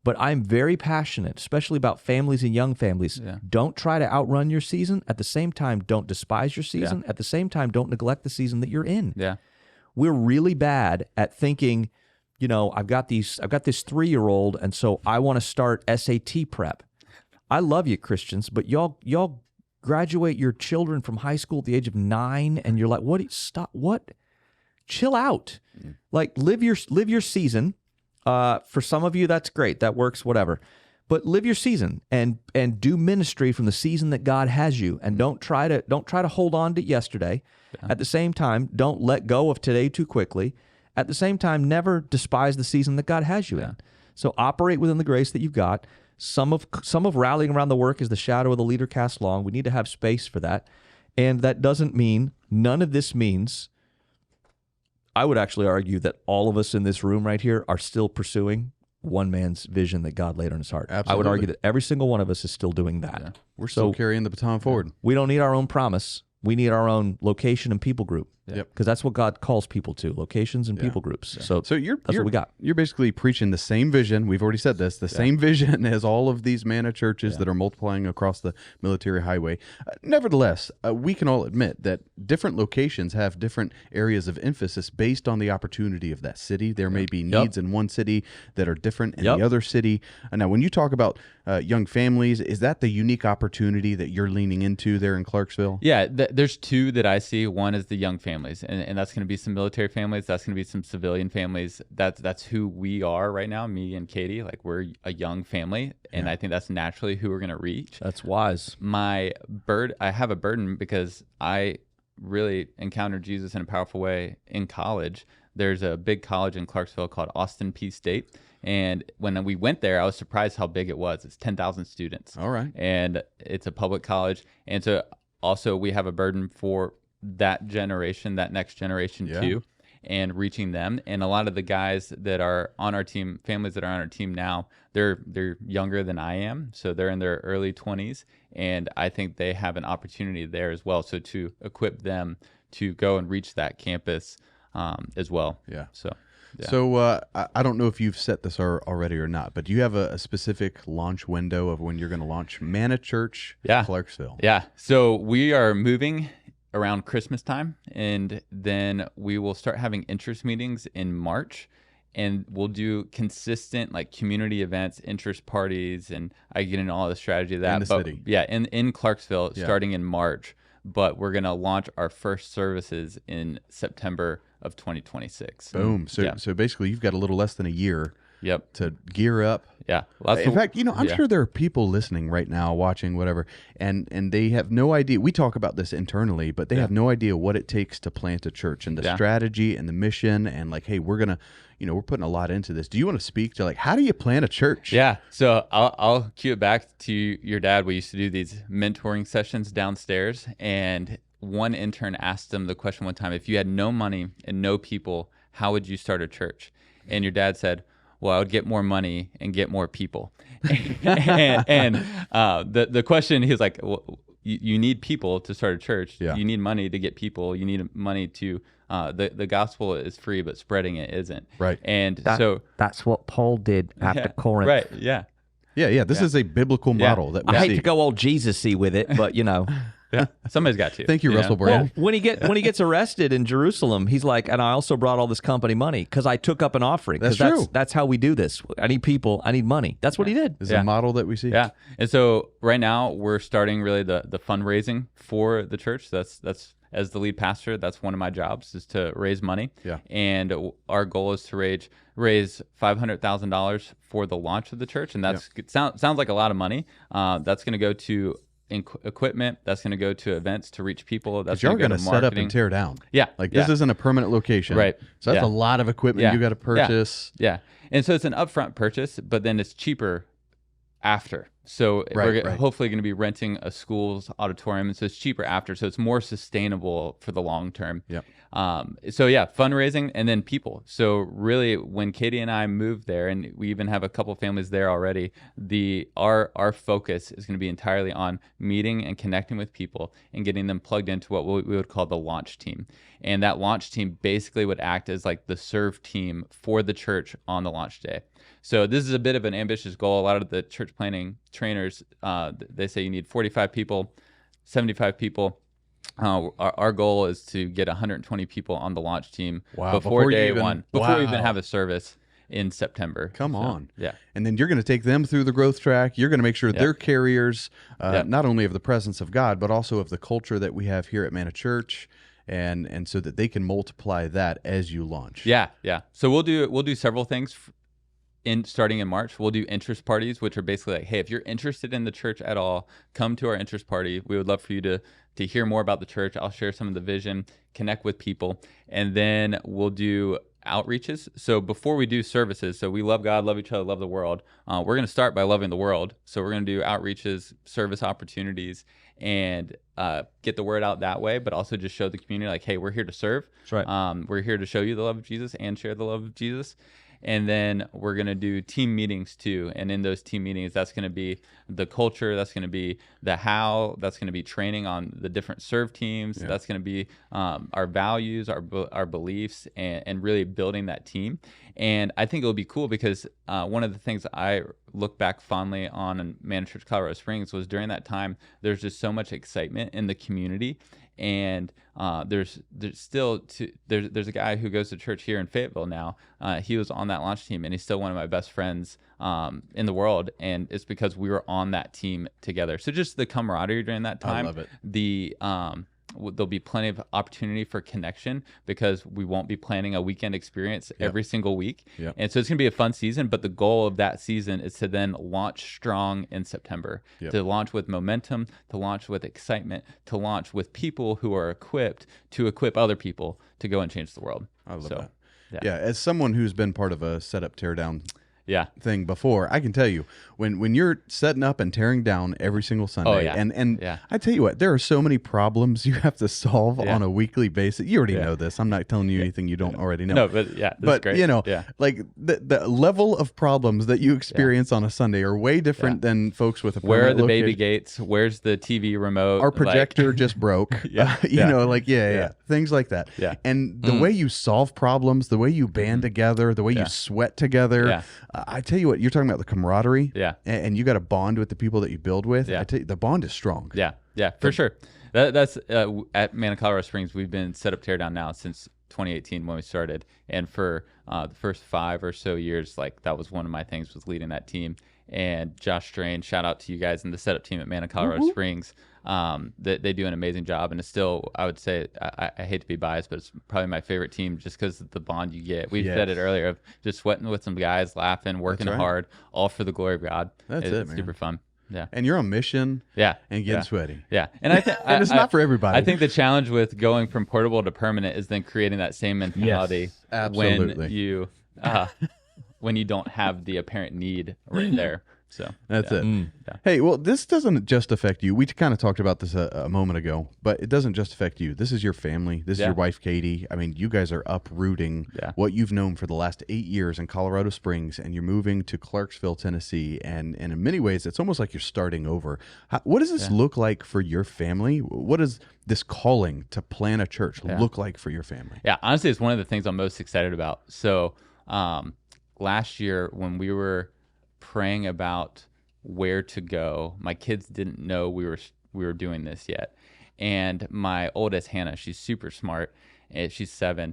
But I'm very passionate, especially about families and young families. Yeah. Don't try to outrun your season. At the same time, don't despise your season. At the same time, don't neglect the season that you're in. Yeah, we're really bad at thinking, I've got this 3-year-old, and so I want to start SAT prep. I love you, Christians, but y'all graduate your children from high school at the age of 9, and you're like, what? Stop! What? Chill out. Like live your season. For some of you, that's great. That works. Whatever. But live your season and do ministry from the season that God has you, and don't try to hold on to yesterday. Yeah. At the same time, don't let go of today too quickly. At the same time, never despise the season that God has you in. So operate within the grace that you've got. Some of rallying around the work is the shadow of the leader cast long. We need to have space for that. And that doesn't mean, none of this means, I would actually argue that all of us in this room right here are still pursuing one man's vision that God laid on his heart. Absolutely. I would argue that every single one of us is still doing that. Yeah. We're still carrying the baton forward. We don't need our own promise. We need our own location and people group. Yep. Because that's what God calls people to, locations and people groups. Yeah. So that's what we got. You're basically preaching the same vision. We've already said this, the same vision as all of these Manna churches that are multiplying across the military highway. Nevertheless, we can all admit that different locations have different areas of emphasis based on the opportunity of that city. There may be needs in one city that are different in the other city. Now, when you talk about young families, is that the unique opportunity that you're leaning into there in Clarksville? Yeah, there's 2 that I see. One is the young families, and that's going to be some military families. That's going to be some civilian families. That's who we are right now, me and Katie. Like, we're a young family, and I think that's naturally who we're going to reach. That's wise. I have a burden because I really encountered Jesus in a powerful way in college. There's a big college in Clarksville called Austin Peay State. And when we went there, I was surprised how big it was. It's 10,000 students. All right. And it's a public college. And so also we have a burden for that generation, that next generation too, and reaching them. And a lot of the guys that are on our team, families that are on our team now, they're younger than I am. So they're in their early 20s. And I think they have an opportunity there as well. So to equip them to go and reach that campus as well. Yeah. So I don't know if you've set this already or not, but do you have a specific launch window of when you're going to launch Manna Church Clarksville? Yeah. So we are moving around Christmas time, and then we will start having interest meetings in March, and we'll do consistent like community events, interest parties, and I get into all the strategy of that. In the city. Yeah, in Clarksville, starting in March. But we're going to launch our first services in September of 2026. Boom. So basically you've got a little less than a year Yep. to gear up. Yeah. In fact, I'm yeah. sure there are people listening right now, watching, whatever, and they have no idea. We talk about this internally, but they have no idea what it takes to plant a church and the strategy and the mission, and like, hey, we're gonna, we're putting a lot into this. Do you want to speak to how do you plant a church? Yeah. So I'll cue it back to your dad. We used to do these mentoring sessions downstairs, and one intern asked him the question one time: if you had no money and no people, how would you start a church? And your dad said, well, I would get more money and get more people. and the question, he was like, well, you need people to start a church. Yeah. You need money to get people. You need money to, the gospel is free, but spreading it isn't. Right. And that's what Paul did after Corinth. Right. Yeah. Yeah. This is a biblical model that we I see. hate to go all Jesus-y with it, but Yeah. Somebody's got to. Thank you, Russell Brand. Well, when he gets arrested in Jerusalem, he's like, and I also brought all this company money because I took up an offering. That's true. That's how we do this. I need people. I need money. That's what he did. This is a model that we see. Yeah. And so right now we're starting really the fundraising for the church. That's as the lead pastor, that's one of my jobs, is to raise money. Yeah. And our goal is to raise $500,000 for the launch of the church, and that's sounds like a lot of money. That's going to go to equipment. That's going to go to events to reach people. That's you're going to set up and tear down. Yeah. This isn't a permanent location. Right. So that's a lot of equipment you got to purchase. Yeah. And so it's an upfront purchase, but then it's cheaper after. So we're hopefully going to be renting a school's auditorium, and so it's cheaper after. So it's more sustainable for the long term. Yep. Fundraising and then people. So really, when Katie and I moved there, and we even have a couple families there already, our focus is going to be entirely on meeting and connecting with people and getting them plugged into what we would call the launch team. And that launch team basically would act as like the serve team for the church on the launch day. So this is a bit of an ambitious goal. A lot of the church planning trainers, they say you need 45 people, 75 people. Our goal is to get 120 people on the launch team before day one, before we even have a service in September. Come on. Yeah. And then you're going to take them through the growth track. You're going to make sure they're carriers, not only of the presence of God, but also of the culture that we have here at Manna Church. And so that they can multiply that as you launch. Yeah. So we'll do several things starting in March. We'll do interest parties, which are basically like, hey, if you're interested in the church at all, come to our interest party. We would love for you to hear more about the church. I'll share some of the vision, connect with people, and then we'll do outreaches. So before we do services, so we love God, love each other, love the world. We're going to start by loving the world. So we're going to do outreaches, service opportunities, and get the word out that way, but also just show the community like, hey, we're here to serve. That's right. We're here to show you the love of Jesus and share the love of Jesus. And then we're going to do team meetings too. And in those team meetings, that's going to be the culture. That's going to be the how. That's going to be training on the different serve teams. Yeah. That's going to be our values, our beliefs, and really building that team. And I think it'll be cool because one of the things I look back fondly on in Manna Church Colorado Springs was during that time, there's just so much excitement in the community. And there's a guy who goes to church here in Fayetteville now. He was on that launch team, and he's still one of my best friends in the world. And it's because we were on that team together. So just the camaraderie during that time. I love it. There'll be plenty of opportunity for connection because we won't be planning a weekend experience every single week. Yep. And so it's going to be a fun season, but the goal of that season is to then launch strong in September, to launch with momentum, to launch with excitement, to launch with people who are equipped to equip other people to go and change the world. I love that. Yeah, as someone who's been part of a setup, tear down thing before, I can tell you when you're setting up and tearing down every single Sunday, and I tell you what, there are so many problems you have to solve on a weekly basis. You already know this. I'm not telling you anything you don't already know. No, but this is great. Like the level of problems that you experience on a Sunday are way different than folks with a permanent Where are the location. baby gates? Where's the TV remote? Our projector just broke. Things like that. Yeah. And the way you solve problems, the way you band together, the way you sweat together. I tell you what, you're talking about the camaraderie. Yeah. And you got to bond with the people that you build with. Yeah. I tell you, the bond is strong. Yeah, for sure. That's at Manna Colorado Springs, we've been set up tear down now since 2018 when we started. And for the first 5 or so years, like that was one of my things, was leading that team. and Josh Strain. Shout out to you guys and the setup team at Manna Colorado Springs. They do an amazing job, and it's still, I would say, I hate to be biased, but it's probably my favorite team just because of the bond you get. We said it earlier of just sweating with some guys, laughing, working hard, all for the glory of God. It's man. super fun. Yeah. And you're on mission. Yeah. And getting sweaty. Yeah. And I think and it's not for everybody. I think the challenge with going from portable to permanent is then creating that same mentality when you when you don't have the apparent need right there. So that's it. Yeah. Hey, well, this doesn't just affect you. We kind of talked about this a moment ago, but it doesn't just affect you. This is your family. This is your wife, Katie. I mean, you guys are uprooting what you've known for the last 8 years in Colorado Springs, and you're moving to Clarksville, Tennessee. And in many ways, it's almost like you're starting over. What does this look like for your family? What does this calling to plant a church look like for your family? Yeah, honestly, it's one of the things I'm most excited about. So last year when we were praying about where to go, my kids didn't know we were doing this yet, and my oldest, Hannah, she's super smart, and she's 7,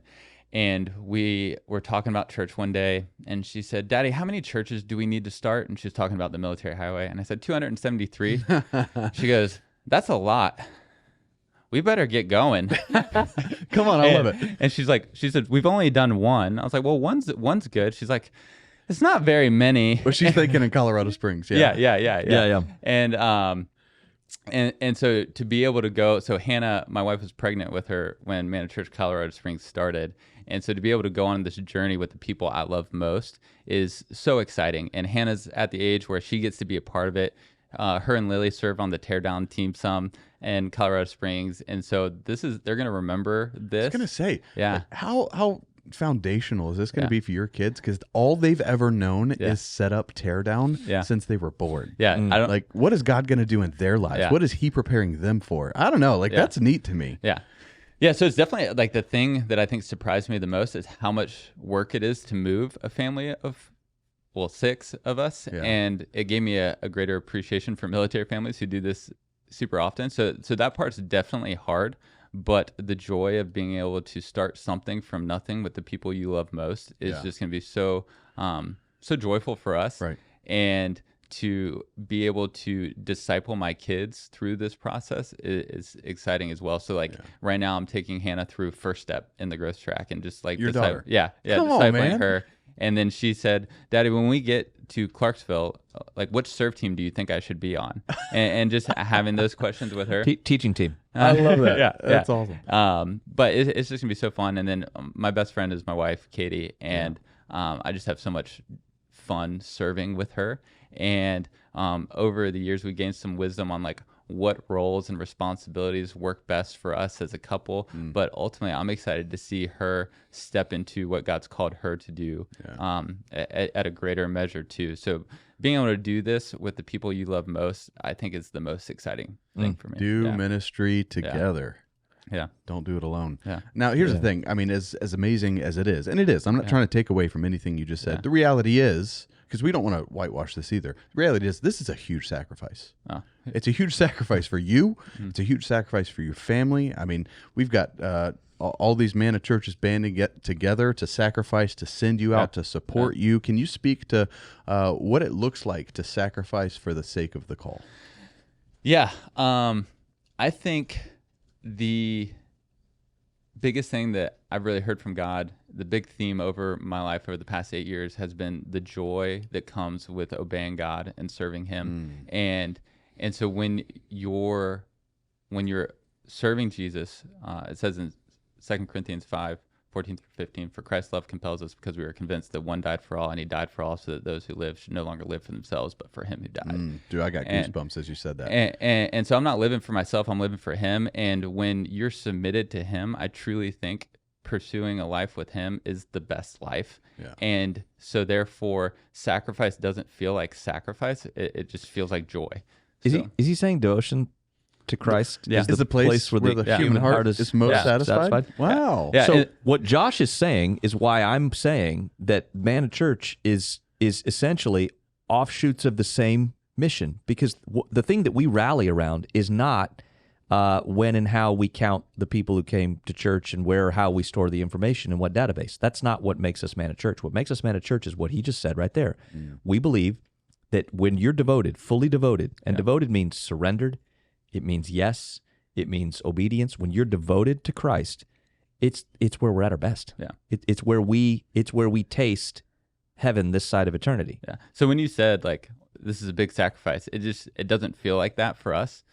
and we were talking about church one day, and she said, "Daddy, how many churches do we need to start?" And she was talking about the military highway, and I said 273. She goes, "That's a lot. We better get going." Come on, I love it. And she said, "We've only done one." I was like, "Well, one's good." She's like, "It's not very many." Well, she's thinking in Colorado Springs. Yeah. And so to be able to go, so Hannah, my wife, was pregnant with her when Manna Church Colorado Springs started. And so to be able to go on this journey with the people I love most is so exciting. And Hannah's at the age where she gets to be a part of it. Her and Lily serve on the teardown team some in Colorado Springs. And so they're going to remember this. I was going to say, yeah. How foundational is this going to be for your kids? Because all they've ever known is set up, tear down since they were born. Yeah. I don't, like, what is God going to do in their lives? Yeah. What is he preparing them for? I don't know. Like, that's neat to me. Yeah. Yeah. So it's definitely like the thing that I think surprised me the most is how much work it is to move a family of 6 of us. Yeah. And it gave me a greater appreciation for military families who do this super often. So that part's definitely hard. But the joy of being able to start something from nothing with the people you love most is just going to be so joyful for us. Right. And to be able to disciple my kids through this process is exciting as well. So right now I'm taking Hannah through first step in the growth track and just like your daughter. Discipling her. And then she said, "Daddy, when we get to Clarksville, like which serve team do you think I should be on?" And just having those questions with her. Teaching team. I love that. That's awesome. But it's just gonna be so fun. And then my best friend is my wife, Katie, and I just have so much fun serving with her. And over the years, we gained some wisdom on like what roles and responsibilities work best for us as a couple. But ultimately, I'm excited to see her step into what God's called her to do at a greater measure too. So being able to do this with the people you love most, I think is the most exciting thing for me. Do ministry together. Yeah. Don't do it alone. Yeah. Now, here's the thing. I mean, as amazing as it is, and it is, I'm not trying to take away from anything you just said. The reality is, because we don't want to whitewash this either. The reality is this is a huge sacrifice. It's a huge sacrifice for you. It's a huge sacrifice for your family. I mean, we've got all these Manna churches banding together to sacrifice, to send you out, to support you. Can you speak to what it looks like to sacrifice for the sake of the call? Yeah. I think the biggest thing that I've really heard from God, the big theme over my life over the past 8 years has been the joy that comes with obeying God and serving him. And so when you're serving Jesus, it says in 2 Corinthians 5:14-15, "For Christ's love compels us because we are convinced that one died for all, and he died for all so that those who live should no longer live for themselves, but for him who died." Dude, I got goosebumps as you said that. And so I'm not living for myself, I'm living for him. And when you're submitted to him, I truly think pursuing a life with him is the best life. Yeah. And so therefore, sacrifice doesn't feel like sacrifice. It just feels like joy. Is he saying devotion to Christ is the place where the human heart is most satisfied? Wow. Yeah. So what Josh is saying is why I'm saying that Manna Church is essentially offshoots of the same mission, because the thing that we rally around is not when and how we count the people who came to church and where or how we store the information in what database. That's not what makes us Manna Church. What makes us Manna Church is what he just said right there. We believe that when you're devoted, fully devoted, and devoted means surrendered, it means yes, it means obedience. When you're devoted to Christ, it's where we're at our best. Yeah. It's where we taste heaven this side of eternity. Yeah. So when you said like this is a big sacrifice, it doesn't feel like that for us.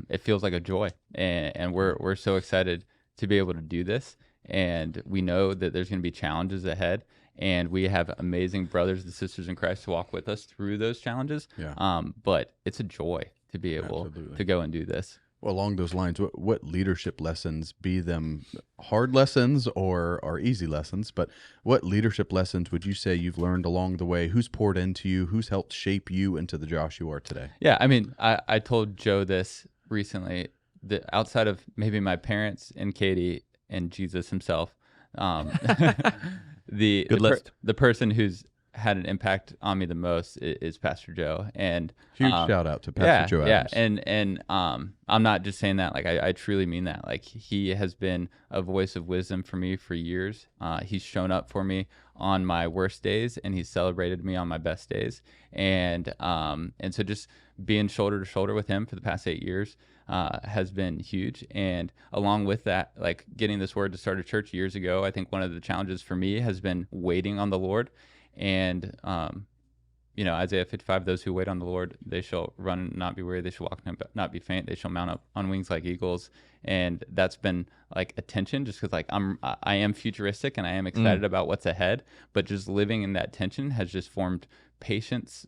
It feels like a joy, and we're so excited to be able to do this, and we know that there's going to be challenges ahead, and we have amazing brothers and sisters in Christ to walk with us through those challenges. Yeah. But it's a joy to be able to go and do this. Well, along those lines, what leadership lessons, be them hard lessons or easy lessons, but what leadership lessons would you say you've learned along the way? Who's poured into you? Who's helped shape you into the Josh you are today? Yeah, I mean, I told Joe this recently, that outside of maybe my parents and Katie and Jesus himself, the person who's had an impact on me the most is Pastor Joe. And huge shout out to Pastor Joe Adams. And I'm not just saying that, like I truly mean that. Like he has been a voice of wisdom for me for years. He's shown up for me on my worst days, and he's celebrated me on my best days. And so just being shoulder to shoulder with him for the past 8 years has been huge. And along with that, like getting this word to start a church years ago, I think one of the challenges for me has been waiting on the Lord. And, Isaiah 55, those who wait on the Lord, they shall run and not be weary. They shall walk and not be faint. They shall mount up on wings like eagles. And that's been like a tension, just because like I am futuristic and I am excited about what's ahead, but just living in that tension has just formed patience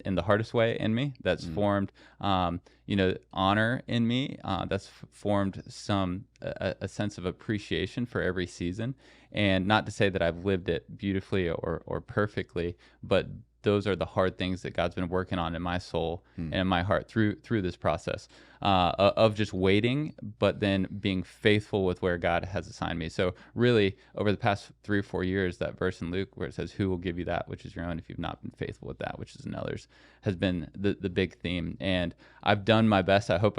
in the hardest way in me. That's formed, honor in me. That's formed a sense of appreciation for every season. And not to say that I've lived it beautifully or perfectly, but those are the hard things that God's been working on in my soul and in my heart through this process of just waiting, but then being faithful with where God has assigned me. So really, over the past 3 or 4 years, that verse in Luke where it says, "Who will give you that which is your own if you've not been faithful with that which is another's," has been the big theme. And I've done my best. I hope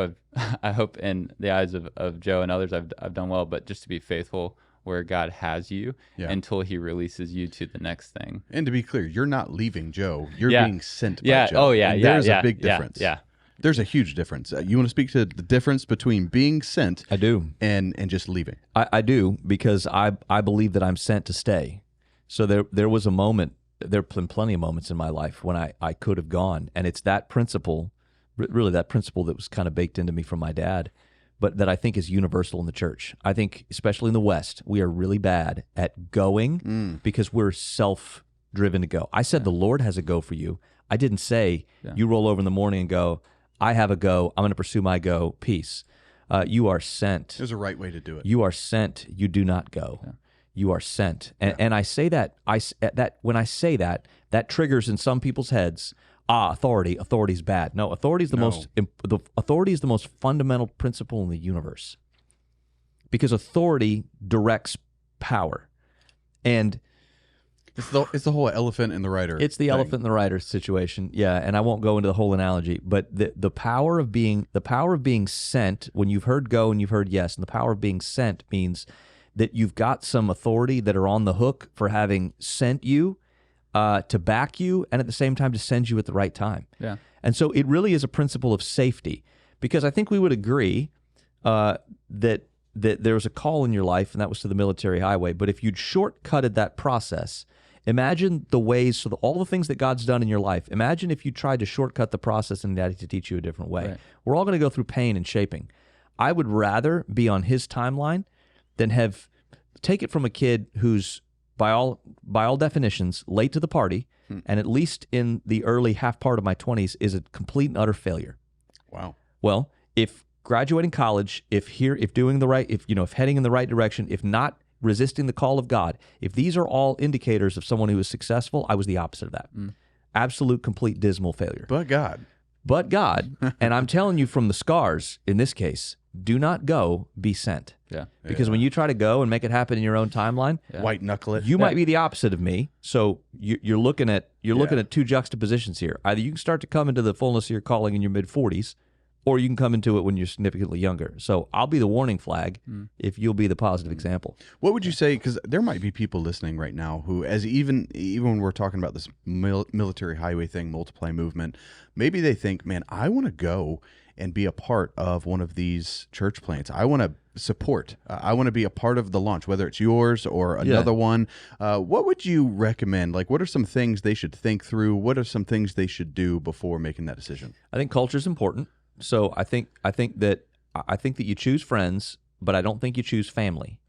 in the eyes of Joe and others, I've done well, but just to be faithful where God has you until he releases you to the next thing. And to be clear, you're not leaving Joe. You're being sent by Joe. Oh, yeah. And yeah. There's yeah, a big difference. Yeah. There's a huge difference. You want to speak to the difference between being sent I do. and just leaving? I do, because I believe that I'm sent to stay. So there was a moment, there have been plenty of moments in my life when I could have gone. And it's that principle, really that principle that was kind of baked into me from my dad, but that I think is universal in the church. I think, especially in the West, we are really bad at going because we're self-driven to go. I said the Lord has a go for you. I didn't say you roll over in the morning and go, I have a go, I'm going to pursue my go, peace. You are sent. There's a right way to do it. You are sent, you do not go. Yeah. You are sent. And I say that, when I say that, that triggers in some people's heads, authority's bad. No, authority is the most fundamental principle in the universe, because authority directs power, and it's the whole elephant in the rider. It's the elephant in the rider situation. Yeah, and I won't go into the whole analogy, but the power of being sent, when you've heard go and you've heard yes, and the power of being sent means that you've got some authority that are on the hook for having sent you. To back you, and at the same time to send you at the right time. Yeah. And so it really is a principle of safety, because I think we would agree that there was a call in your life, and that was to the military highway. But if you'd shortcutted that process, imagine the ways, all the things that God's done in your life, imagine if you tried to shortcut the process and Daddy to teach you a different way. Right. We're all going to go through pain and shaping. I would rather be on his timeline than take it from a kid who's by all definitions, late to the party, and at least in the early half part of my 20s, is a complete and utter failure. Wow. Well, if graduating college, if heading in the right direction, if not resisting the call of God, if these are all indicators of someone who is successful, I was the opposite of that. Absolute, complete, dismal failure. But God, and I'm telling you from the scars, in this case, do not go, be sent. Yeah. Because when you try to go and make it happen in your own timeline, white knuckle it. You might be the opposite of me. So you're looking at two juxtapositions here. Either you can start to come into the fullness of your calling in your mid-40s, or you can come into it when you're significantly younger. So I'll be the warning flag if you'll be the positive example. What would you say? Because there might be people listening right now who, as even when we're talking about this military highway thing, multiply movement, maybe they think, man, I want to go and be a part of one of these church plants. I want to support. I want to be a part of the launch, whether it's yours or another one. What would you recommend? Like, what are some things they should think through? What are some things they should do before making that decision? I think culture is important. So I think that you choose friends, but I don't think you choose family.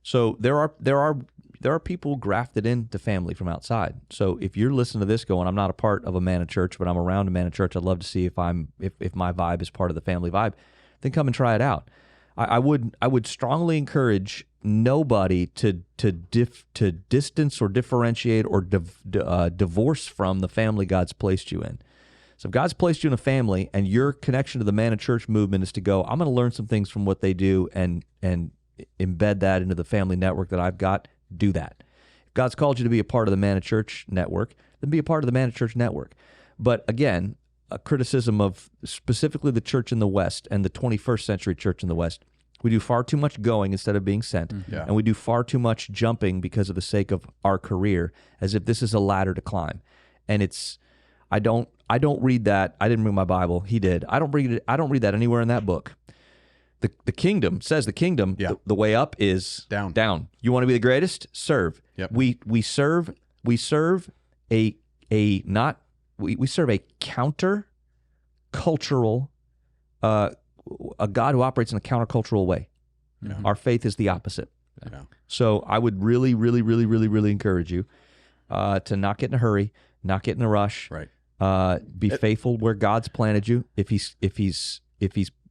So there are people grafted into family from outside. So if you're listening to this going, I'm not a part of a Manna Church, but I'm around a Manna Church, I'd love to see if my vibe is part of the family vibe, then come and try it out. I would strongly encourage nobody to distance or differentiate or divorce from the family God's placed you in. So if God's placed you in a family and your connection to the Manna Church movement is to go, I'm going to learn some things from what they do and embed that into the family network that I've got, do that. If God's called you to be a part of the Manna Church network, then be a part of the Manna Church network. But again, a criticism of specifically the church in the West and the 21st century church in the West, we do far too much going instead of being sent, and we do far too much jumping because of the sake of our career, as if this is a ladder to climb. And it's, I don't read that. I didn't bring my Bible. He did. I don't read that anywhere in that book. The kingdom says the way up is down. You want to be the greatest? Serve. Yep. We serve a counter cultural a God who operates in a countercultural way. Yeah. Our faith is the opposite. Yeah. So I would really, really, really, really, really encourage you to not get in a hurry, not get in a rush. Right. Be faithful where God's planted you. If he's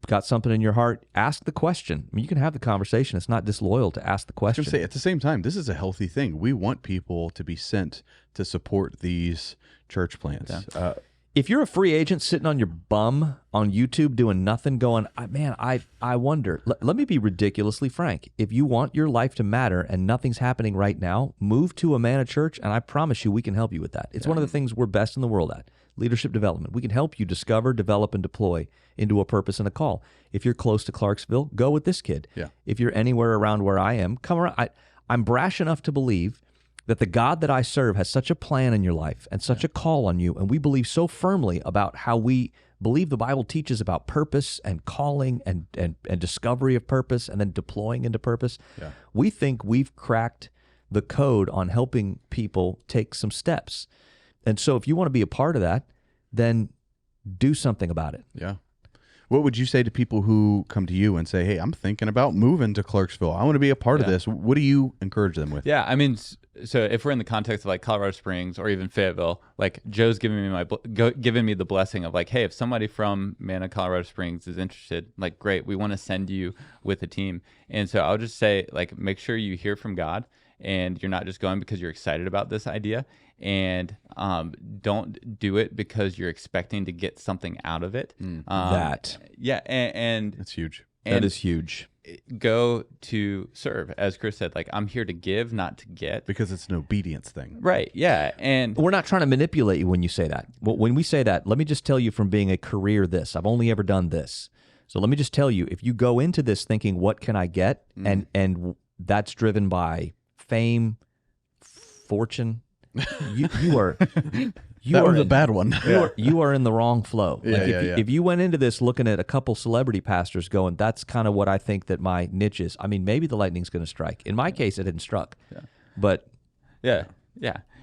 got something in your heart, ask the question. I mean, you can have the conversation. It's not disloyal to ask the question. I was going to say, at the same time, this is a healthy thing. We want people to be sent to support these church plants. Yeah. If you're a free agent sitting on your bum on YouTube doing nothing, going, man, I wonder. Let me be ridiculously frank. If you want your life to matter and nothing's happening right now, move to a Manna Church, and I promise you we can help you with that. It's one of the things we're best in the world at, leadership development. We can help you discover, develop, and deploy into a purpose and a call. If you're close to Clarksville, go with this kid. Yeah. If you're anywhere around where I am, come around. I'm brash enough to believe that the God that I serve has such a plan in your life and such a call on you, and we believe so firmly about how we believe the Bible teaches about purpose and calling and discovery of purpose and then deploying into purpose. Yeah. We think we've cracked the code on helping people take some steps. And so if you want to be a part of that, then do something about it. Yeah. What would you say to people who come to you and say, hey, I'm thinking about moving to Clarksville. I want to be a part of this. What do you encourage them with? Yeah, I mean, so if we're in the context of like Colorado Springs or even Fayetteville, like Joe's giving me the blessing of like, hey, if somebody from Manna, Colorado Springs is interested, like, great, we want to send you with a team. And so I'll just say, like, make sure you hear from God and you're not just going because you're excited about this idea. And don't do it because you're expecting to get something out of it. And that's huge. That is huge. Go to serve, as Chris said. Like, I'm here to give, not to get, because it's an obedience thing, right? Yeah, and we're not trying to manipulate you when you say that. When we say that, let me just tell you from being a career this, I've only ever done this. So let me just tell you, if you go into this thinking, what can I get, and that's driven by fame, fortune. You are that was a bad one. You are in the wrong flow. If you went into this looking at a couple celebrity pastors going, that's kind of what I think that my niche is. I mean, maybe the lightning's going to strike. In my case, it hadn't struck. Yeah. But yeah.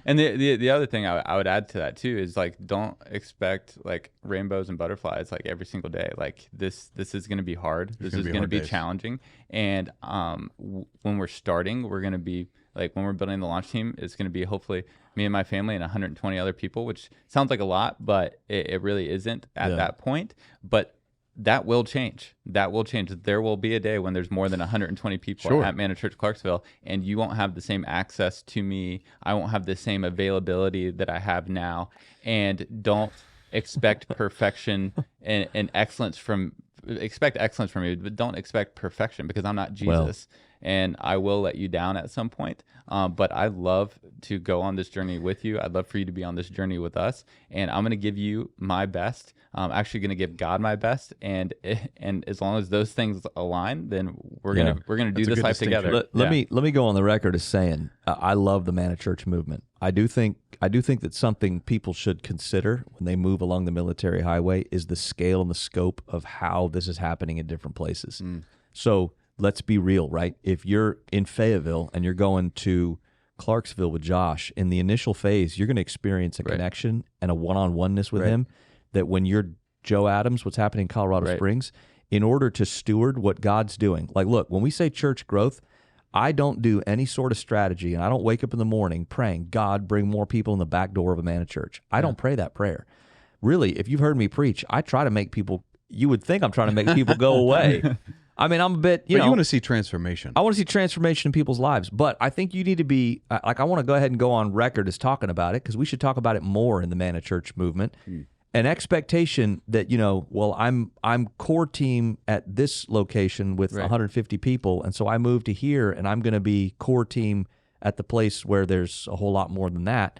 And the other thing I would add to that too is, like, don't expect like rainbows and butterflies like every single day. Like this is going to be hard. This is going to be challenging. And when we're starting, we're going to be like, when we're building the launch team, it's going to be hopefully me and my family and 120 other people, which sounds like a lot, but it really isn't at that point. But that will change. That will change. There will be a day when there's more than 120 people at Manna Church Clarksville, and you won't have the same access to me. I won't have the same availability that I have now. And don't expect perfection and excellence from expect excellence from me, but don't expect perfection, because I'm not Jesus. And I will let you down at some point. But I love to go on this journey with you. I'd love for you to be on this journey with us. And I'm going to give you my best. I'm actually going to give God my best. And as long as those things align, then we're gonna do this life together. Let me go on the record as saying I love the Manna Church movement. I do think that something people should consider when they move along the military highway is the scale and the scope of how this is happening in different places. So let's be real, right? If you're in Fayetteville and you're going to Clarksville with Josh, in the initial phase, you're going to experience a connection and a one-on-oneness with him that when you're Joe Adams, what's happening in Colorado Springs, in order to steward what God's doing. Like, look, when we say church growth, I don't do any sort of strategy, and I don't wake up in the morning praying, God, bring more people in the back door of a Manna Church. I don't pray that prayer. Really, if you've heard me preach, I try to make people, you would think I'm trying to make people go away. I mean, I'm a bit, But you want to see transformation. I want to see transformation in people's lives. But I think you need to be, like, I want to go ahead and go on record as talking about it, because we should talk about it more in the Manna Church movement. An expectation that, well, I'm core team at this location with 150 people, and so I moved to here, and I'm going to be core team at the place where there's a whole lot more than that.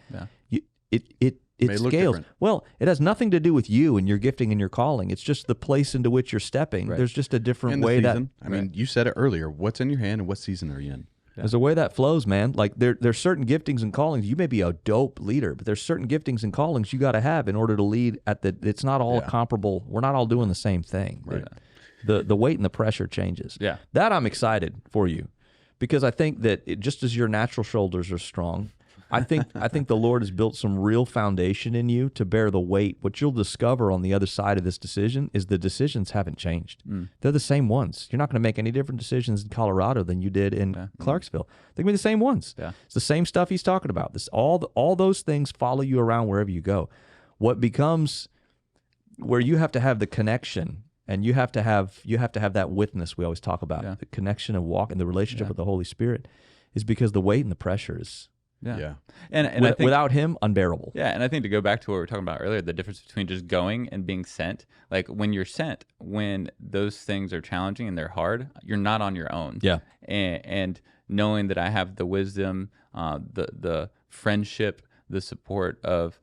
It scales. Different. Well, it has nothing to do with you and your gifting and your calling. It's just the place into which you're stepping. There's just a different And the way season. I mean, you said it earlier. What's in your hand and what season are you in? There's a way that flows, man. Like there's certain giftings and callings. You may be a dope leader, but there's certain giftings and callings you got to have in order to lead at the. It's not all comparable. We're not all doing the same thing. Right. The weight and the pressure changes. Yeah. That I'm excited for you, because I think that just as your natural shoulders are strong, I think the Lord has built some real foundation in you to bear the weight. What you'll discover on the other side of this decision is the decisions haven't changed. They're the same ones. You're not going to make any different decisions in Colorado than you did in Clarksville. They're going to be the same ones. Yeah. It's the same stuff he's talking about. All those things follow you around wherever you go. What becomes where you have to have the connection, and you have to have that witness we always talk about, the connection and walk and the relationship with the Holy Spirit, is because the weight and the pressure is. Yeah. And I think, without him, unbearable. Yeah, and I think to go back to what we were talking about earlier, the difference between just going and being sent. Like when you're sent, when those things are challenging and they're hard, you're not on your own. Yeah. And knowing that I have the wisdom, the friendship, the support of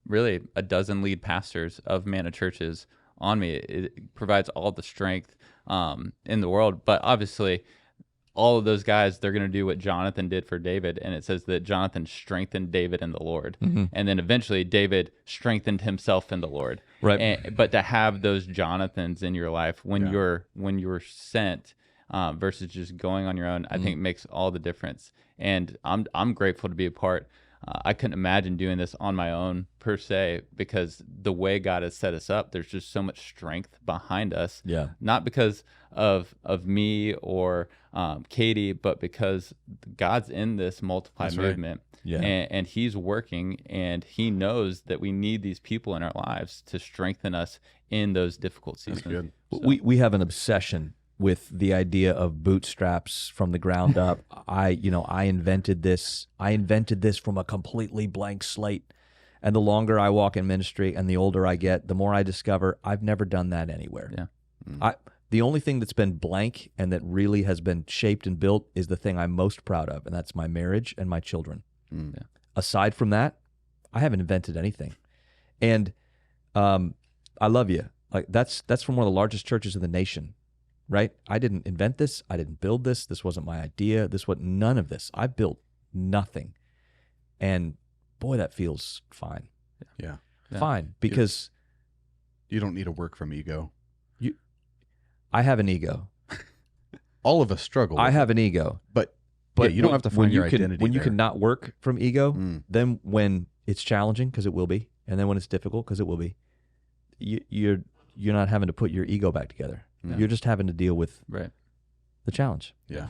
really a dozen lead pastors of Manna churches on me, it provides all the strength in the world. But obviously, all of those guys, they're going to do what Jonathan did for David. And it says that Jonathan strengthened David in the Lord. And then eventually David strengthened himself in the Lord. Right. But to have those Jonathans in your life when you're sent versus just going on your own, I think makes all the difference. And I'm grateful to be a part. I couldn't imagine doing this on my own per se, because the way God has set us up, there's just so much strength behind us. Yeah. Not because of me or Katie, but because God's in this multiply movement. Yeah. And he's working, and he knows that we need these people in our lives to strengthen us in those difficult seasons. That's good. So. We have an obsession with the idea of bootstraps from the ground up. I invented this from a completely blank slate. And the longer I walk in ministry and the older I get, the more I discover I've never done that anywhere. Yeah. The only thing that's been blank and that really has been shaped and built is the thing I'm most proud of, and that's my marriage and my children. Yeah. Aside from that, I haven't invented anything. And I love you. Like that's from one of the largest churches in the nation. Right? I didn't invent this. I didn't build this. This wasn't my idea. This was none of this. I built nothing. And boy, that feels fine. Yeah. Fine. Because you don't need to work from ego. I have an ego. All of us struggle. I have an ego. But you don't have to find your identity when you there. cannot work from ego, then when it's challenging, because it will be, and then when it's difficult, because it will be, you're not having to put your ego back together. Yeah. You're just having to deal with the challenge. Yeah.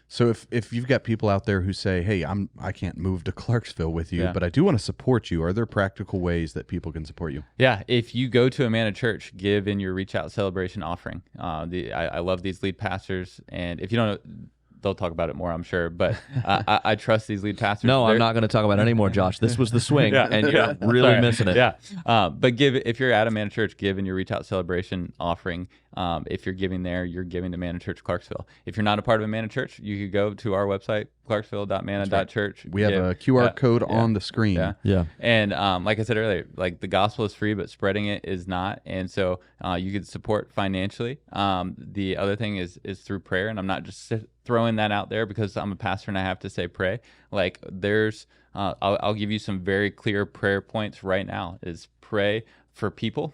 So if you've got people out there who say, "Hey, I can't move to Clarksville with you, but I do want to support you," are there practical ways that people can support you? Yeah. If you go to a Manna Church, give in your Reach Out celebration offering. I love these lead pastors, and if you don't know, they'll talk about it more, I'm sure. But I trust these lead pastors. No, I'm not going to talk about it anymore, Josh. This was the swing, and you're really missing it. Yeah. But if you're at a Manna Church, give in your Reach Out celebration offering. If you're giving there, you're giving to Manna Church Clarksville. If you're not a part of a Manna Church, you could go to our website, clarksville.manna.church. We have a QR code on the screen. Yeah. And like I said earlier, like the gospel is free, but spreading it is not. And so you could support financially. The other thing is through prayer. And I'm not just throwing that out there because I'm a pastor and I have to say pray. Like there's, I'll give you some very clear prayer points right now is pray for people.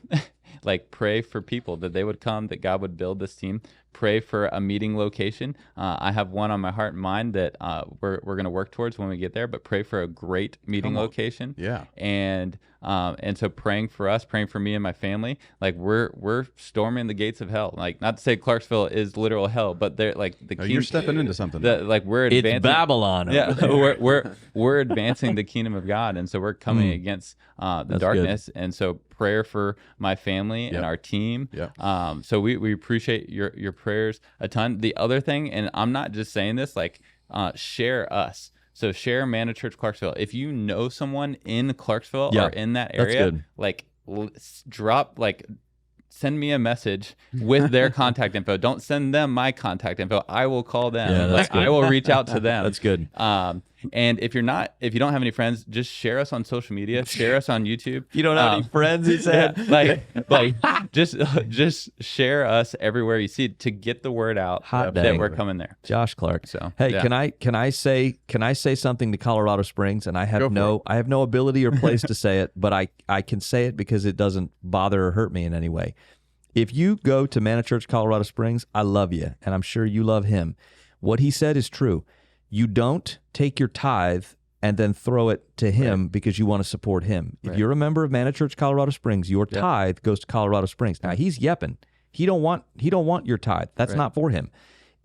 Like pray for people that they would come, that God would build this team. Pray for a meeting location. I have one on my heart and mind that we're going to work towards when we get there. But pray for a great meeting location. Yeah. And so praying for us, praying for me and my family. Like we're storming the gates of hell. Like not to say Clarksville is literal hell, but they're like the kingdom. You're stepping into something. Like we're advancing. It's Babylon. Yeah, we're advancing the kingdom of God, and so we're coming against the darkness. Good. And so prayer for my family and our team. Yep. So we appreciate your prayers a ton. The other thing, and I'm not just saying this, like share us. So share Manna Church Clarksville. If you know someone in Clarksville or in that area, like send me a message with their contact info. Don't send them my contact info. I will call them. Yeah, that's good. I will reach out to them. That's good. And if you don't have any friends, just share us on social media. Share us on YouTube. You don't have any friends, he said. Just share us everywhere you see to get the word out that we're coming there. Josh Clarke. So hey, can I say something to Colorado Springs? And I have no ability or place to say it, but I can say it because it doesn't bother or hurt me in any way. If you go to Manna Church Colorado Springs, I love you, and I'm sure you love him. What he said is true. You don't take your tithe and then throw it to him because you want to support him. If you're a member of Manna Church Colorado Springs, your tithe goes to Colorado Springs. Now he's yepping. He don't want your tithe. That's not for him.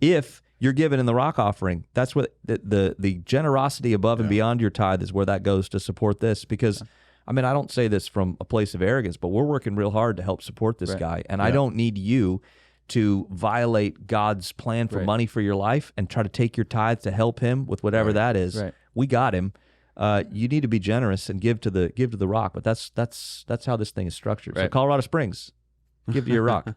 If you're giving in the rock offering, that's what the generosity above and beyond your tithe is where that goes to support this. Because I mean, I don't say this from a place of arrogance, but we're working real hard to help support this guy, and I don't need you to violate God's plan for money for your life and try to take your tithe to help him with whatever that is. We got him. You need to be generous and give to the rock, but that's how this thing is structured. So Colorado Springs, give to your rock.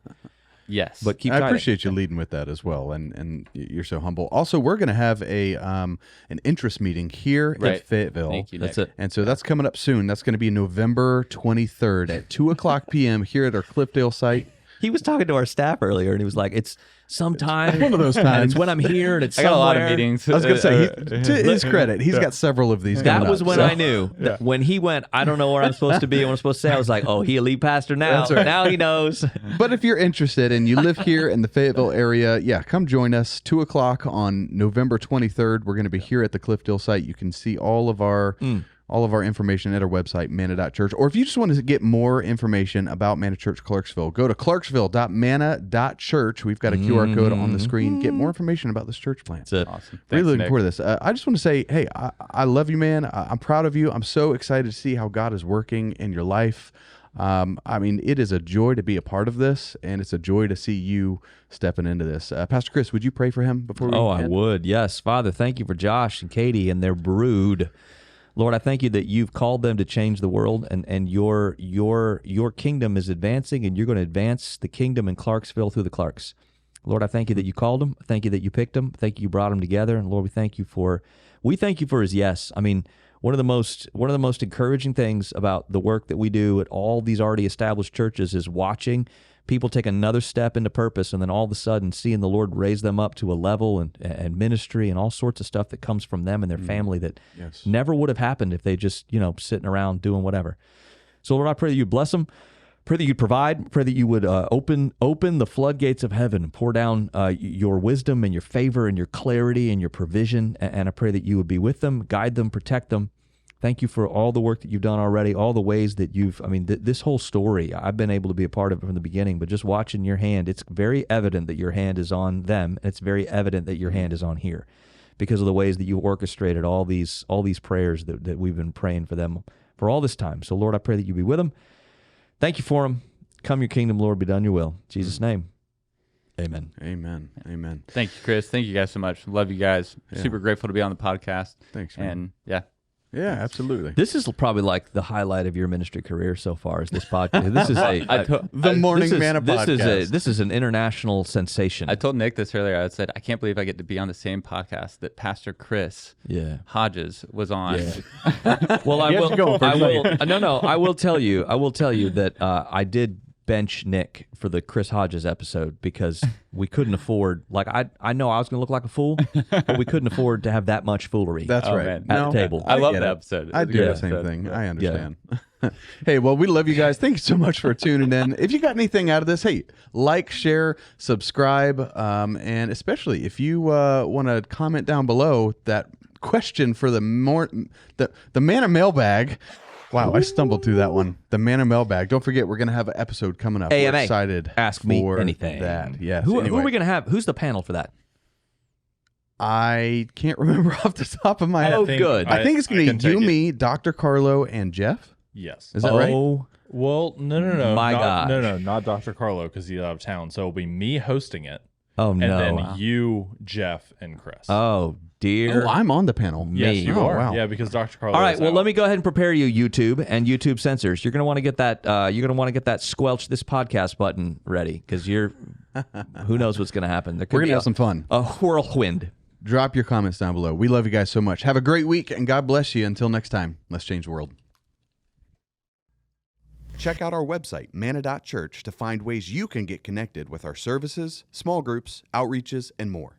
Yes, but keep. I appreciate you leading with that as well, and you're so humble. Also, we're going to have an interest meeting here at Fayetteville. Thank you, Nick. That's it. And so that's coming up soon. That's going to be November 23rd at 2:00 p.m. here at our Cliffdale site. He was talking to our staff earlier, and he was like, "It's sometime one of those times. It's when I'm here, and it's I got somewhere. a lot of meetings. I was going to say, to his credit, he's got several of these. That was up, when so. I knew. When he went, I don't know where I'm supposed to be and what I'm supposed to say. I was like, oh, he a lead pastor now. That's right. Now he knows. But if you're interested and you live here in the Fayetteville area, come join us. 2:00 on November 23rd. We're going to be here at the Cliffdale site. You can see all of our information at our website, manna.church. Or if you just want to get more information about Manna Church Clarksville, go to clarksville.manna.church. We've got a QR code on the screen. Get more information about this church plant. That's it. Awesome. Really Thanks, looking Nick. forward to this. I just want to say, hey, I love you, man. I'm proud of you. I'm so excited to see how God is working in your life. I mean, it is a joy to be a part of this, and it's a joy to see you stepping into this. Pastor Chris, would you pray for him before we end? I would. Yes. Father, thank you for Josh and Katie and their brood. Lord, I thank you that you've called them to change the world, and your kingdom is advancing, and you're going to advance the kingdom in Clarksville through the Clarks. Lord, I thank you that you called them. Thank you that you picked them. Thank you brought them together. And Lord, we thank you for his yes. I mean, one of the most encouraging things about the work that we do at all these already established churches is watching people take another step into purpose, and then all of a sudden seeing the Lord raise them up to a level and ministry and all sorts of stuff that comes from them and their family that never would have happened if they just, sitting around doing whatever. So Lord, I pray that you bless them. Pray that you'd provide. Pray that you would open the floodgates of heaven and pour down your wisdom and your favor and your clarity and your provision. And I pray that you would be with them, guide them, protect them. Thank you for all the work that you've done already, all the ways that this whole story, I've been able to be a part of it from the beginning, but just watching your hand, it's very evident that your hand is on them, and it's very evident that your hand is on here because of the ways that you orchestrated all these prayers that we've been praying for them for all this time. So, Lord, I pray that you be with them. Thank you for them. Come your kingdom, Lord, be done your will. In Jesus' name, Amen. Amen. Amen. Thank you, Chris. Thank you guys so much. Love you guys. Yeah. Super grateful to be on the podcast. Thanks, man. And yeah. Yeah, absolutely. This is probably like the highlight of your ministry career so far. Is this podcast? This is The Morning Manna This Podcast. this is an international sensation. I told Nick this earlier. I said, I can't believe I get to be on the same podcast that Pastor Chris Hodges was on. Yeah. Well, I will tell you that I did bench Nick for the Chris Hodges episode because we couldn't afford, like, I know I was going to look like a fool, but we couldn't afford to have that much foolery. That's right. Man. At the table. I love get that it. episode. I It was do a the good same episode. thing. I understand. Hey, well, we love you guys. Thank you so much for tuning in. If you got anything out of this, hey, like, share, subscribe, and especially if you want to comment down below that question for the Manna mailbag. Wow, I stumbled through that one. The Manna mailbag. Don't forget, we're going to have an episode coming up. AMA. We're excited. Ask me for anything. That. Yes. Who are Anyway, we going to have? Who's the panel for that? I can't remember off the top of my head. Oh, good. I think it's going to can be you, take it. me, Dr. Carlo, and Jeff. Yes. Is that right? Well, no. My gosh. No, not Dr. Carlo because he's out of town. So it'll be me hosting it, Oh, and no. then you, Jeff, and Chris. Oh, dear. Oh, I'm on the panel. yes, me. you Oh, are. wow. Yeah, because Dr. Carlo. All right, is well, out. let me go ahead and prepare you, YouTube and YouTube censors. You're going to want to get that. You're going to want to get that squelch this podcast button ready because you're. Who knows what's going to happen? There could We're going be to have some fun. a whirlwind. Drop your comments down below. We love you guys so much. Have a great week, and God bless you. Until next time, let's change the world. Check out our website, manna.church, to find ways you can get connected with our services, small groups, outreaches, and more.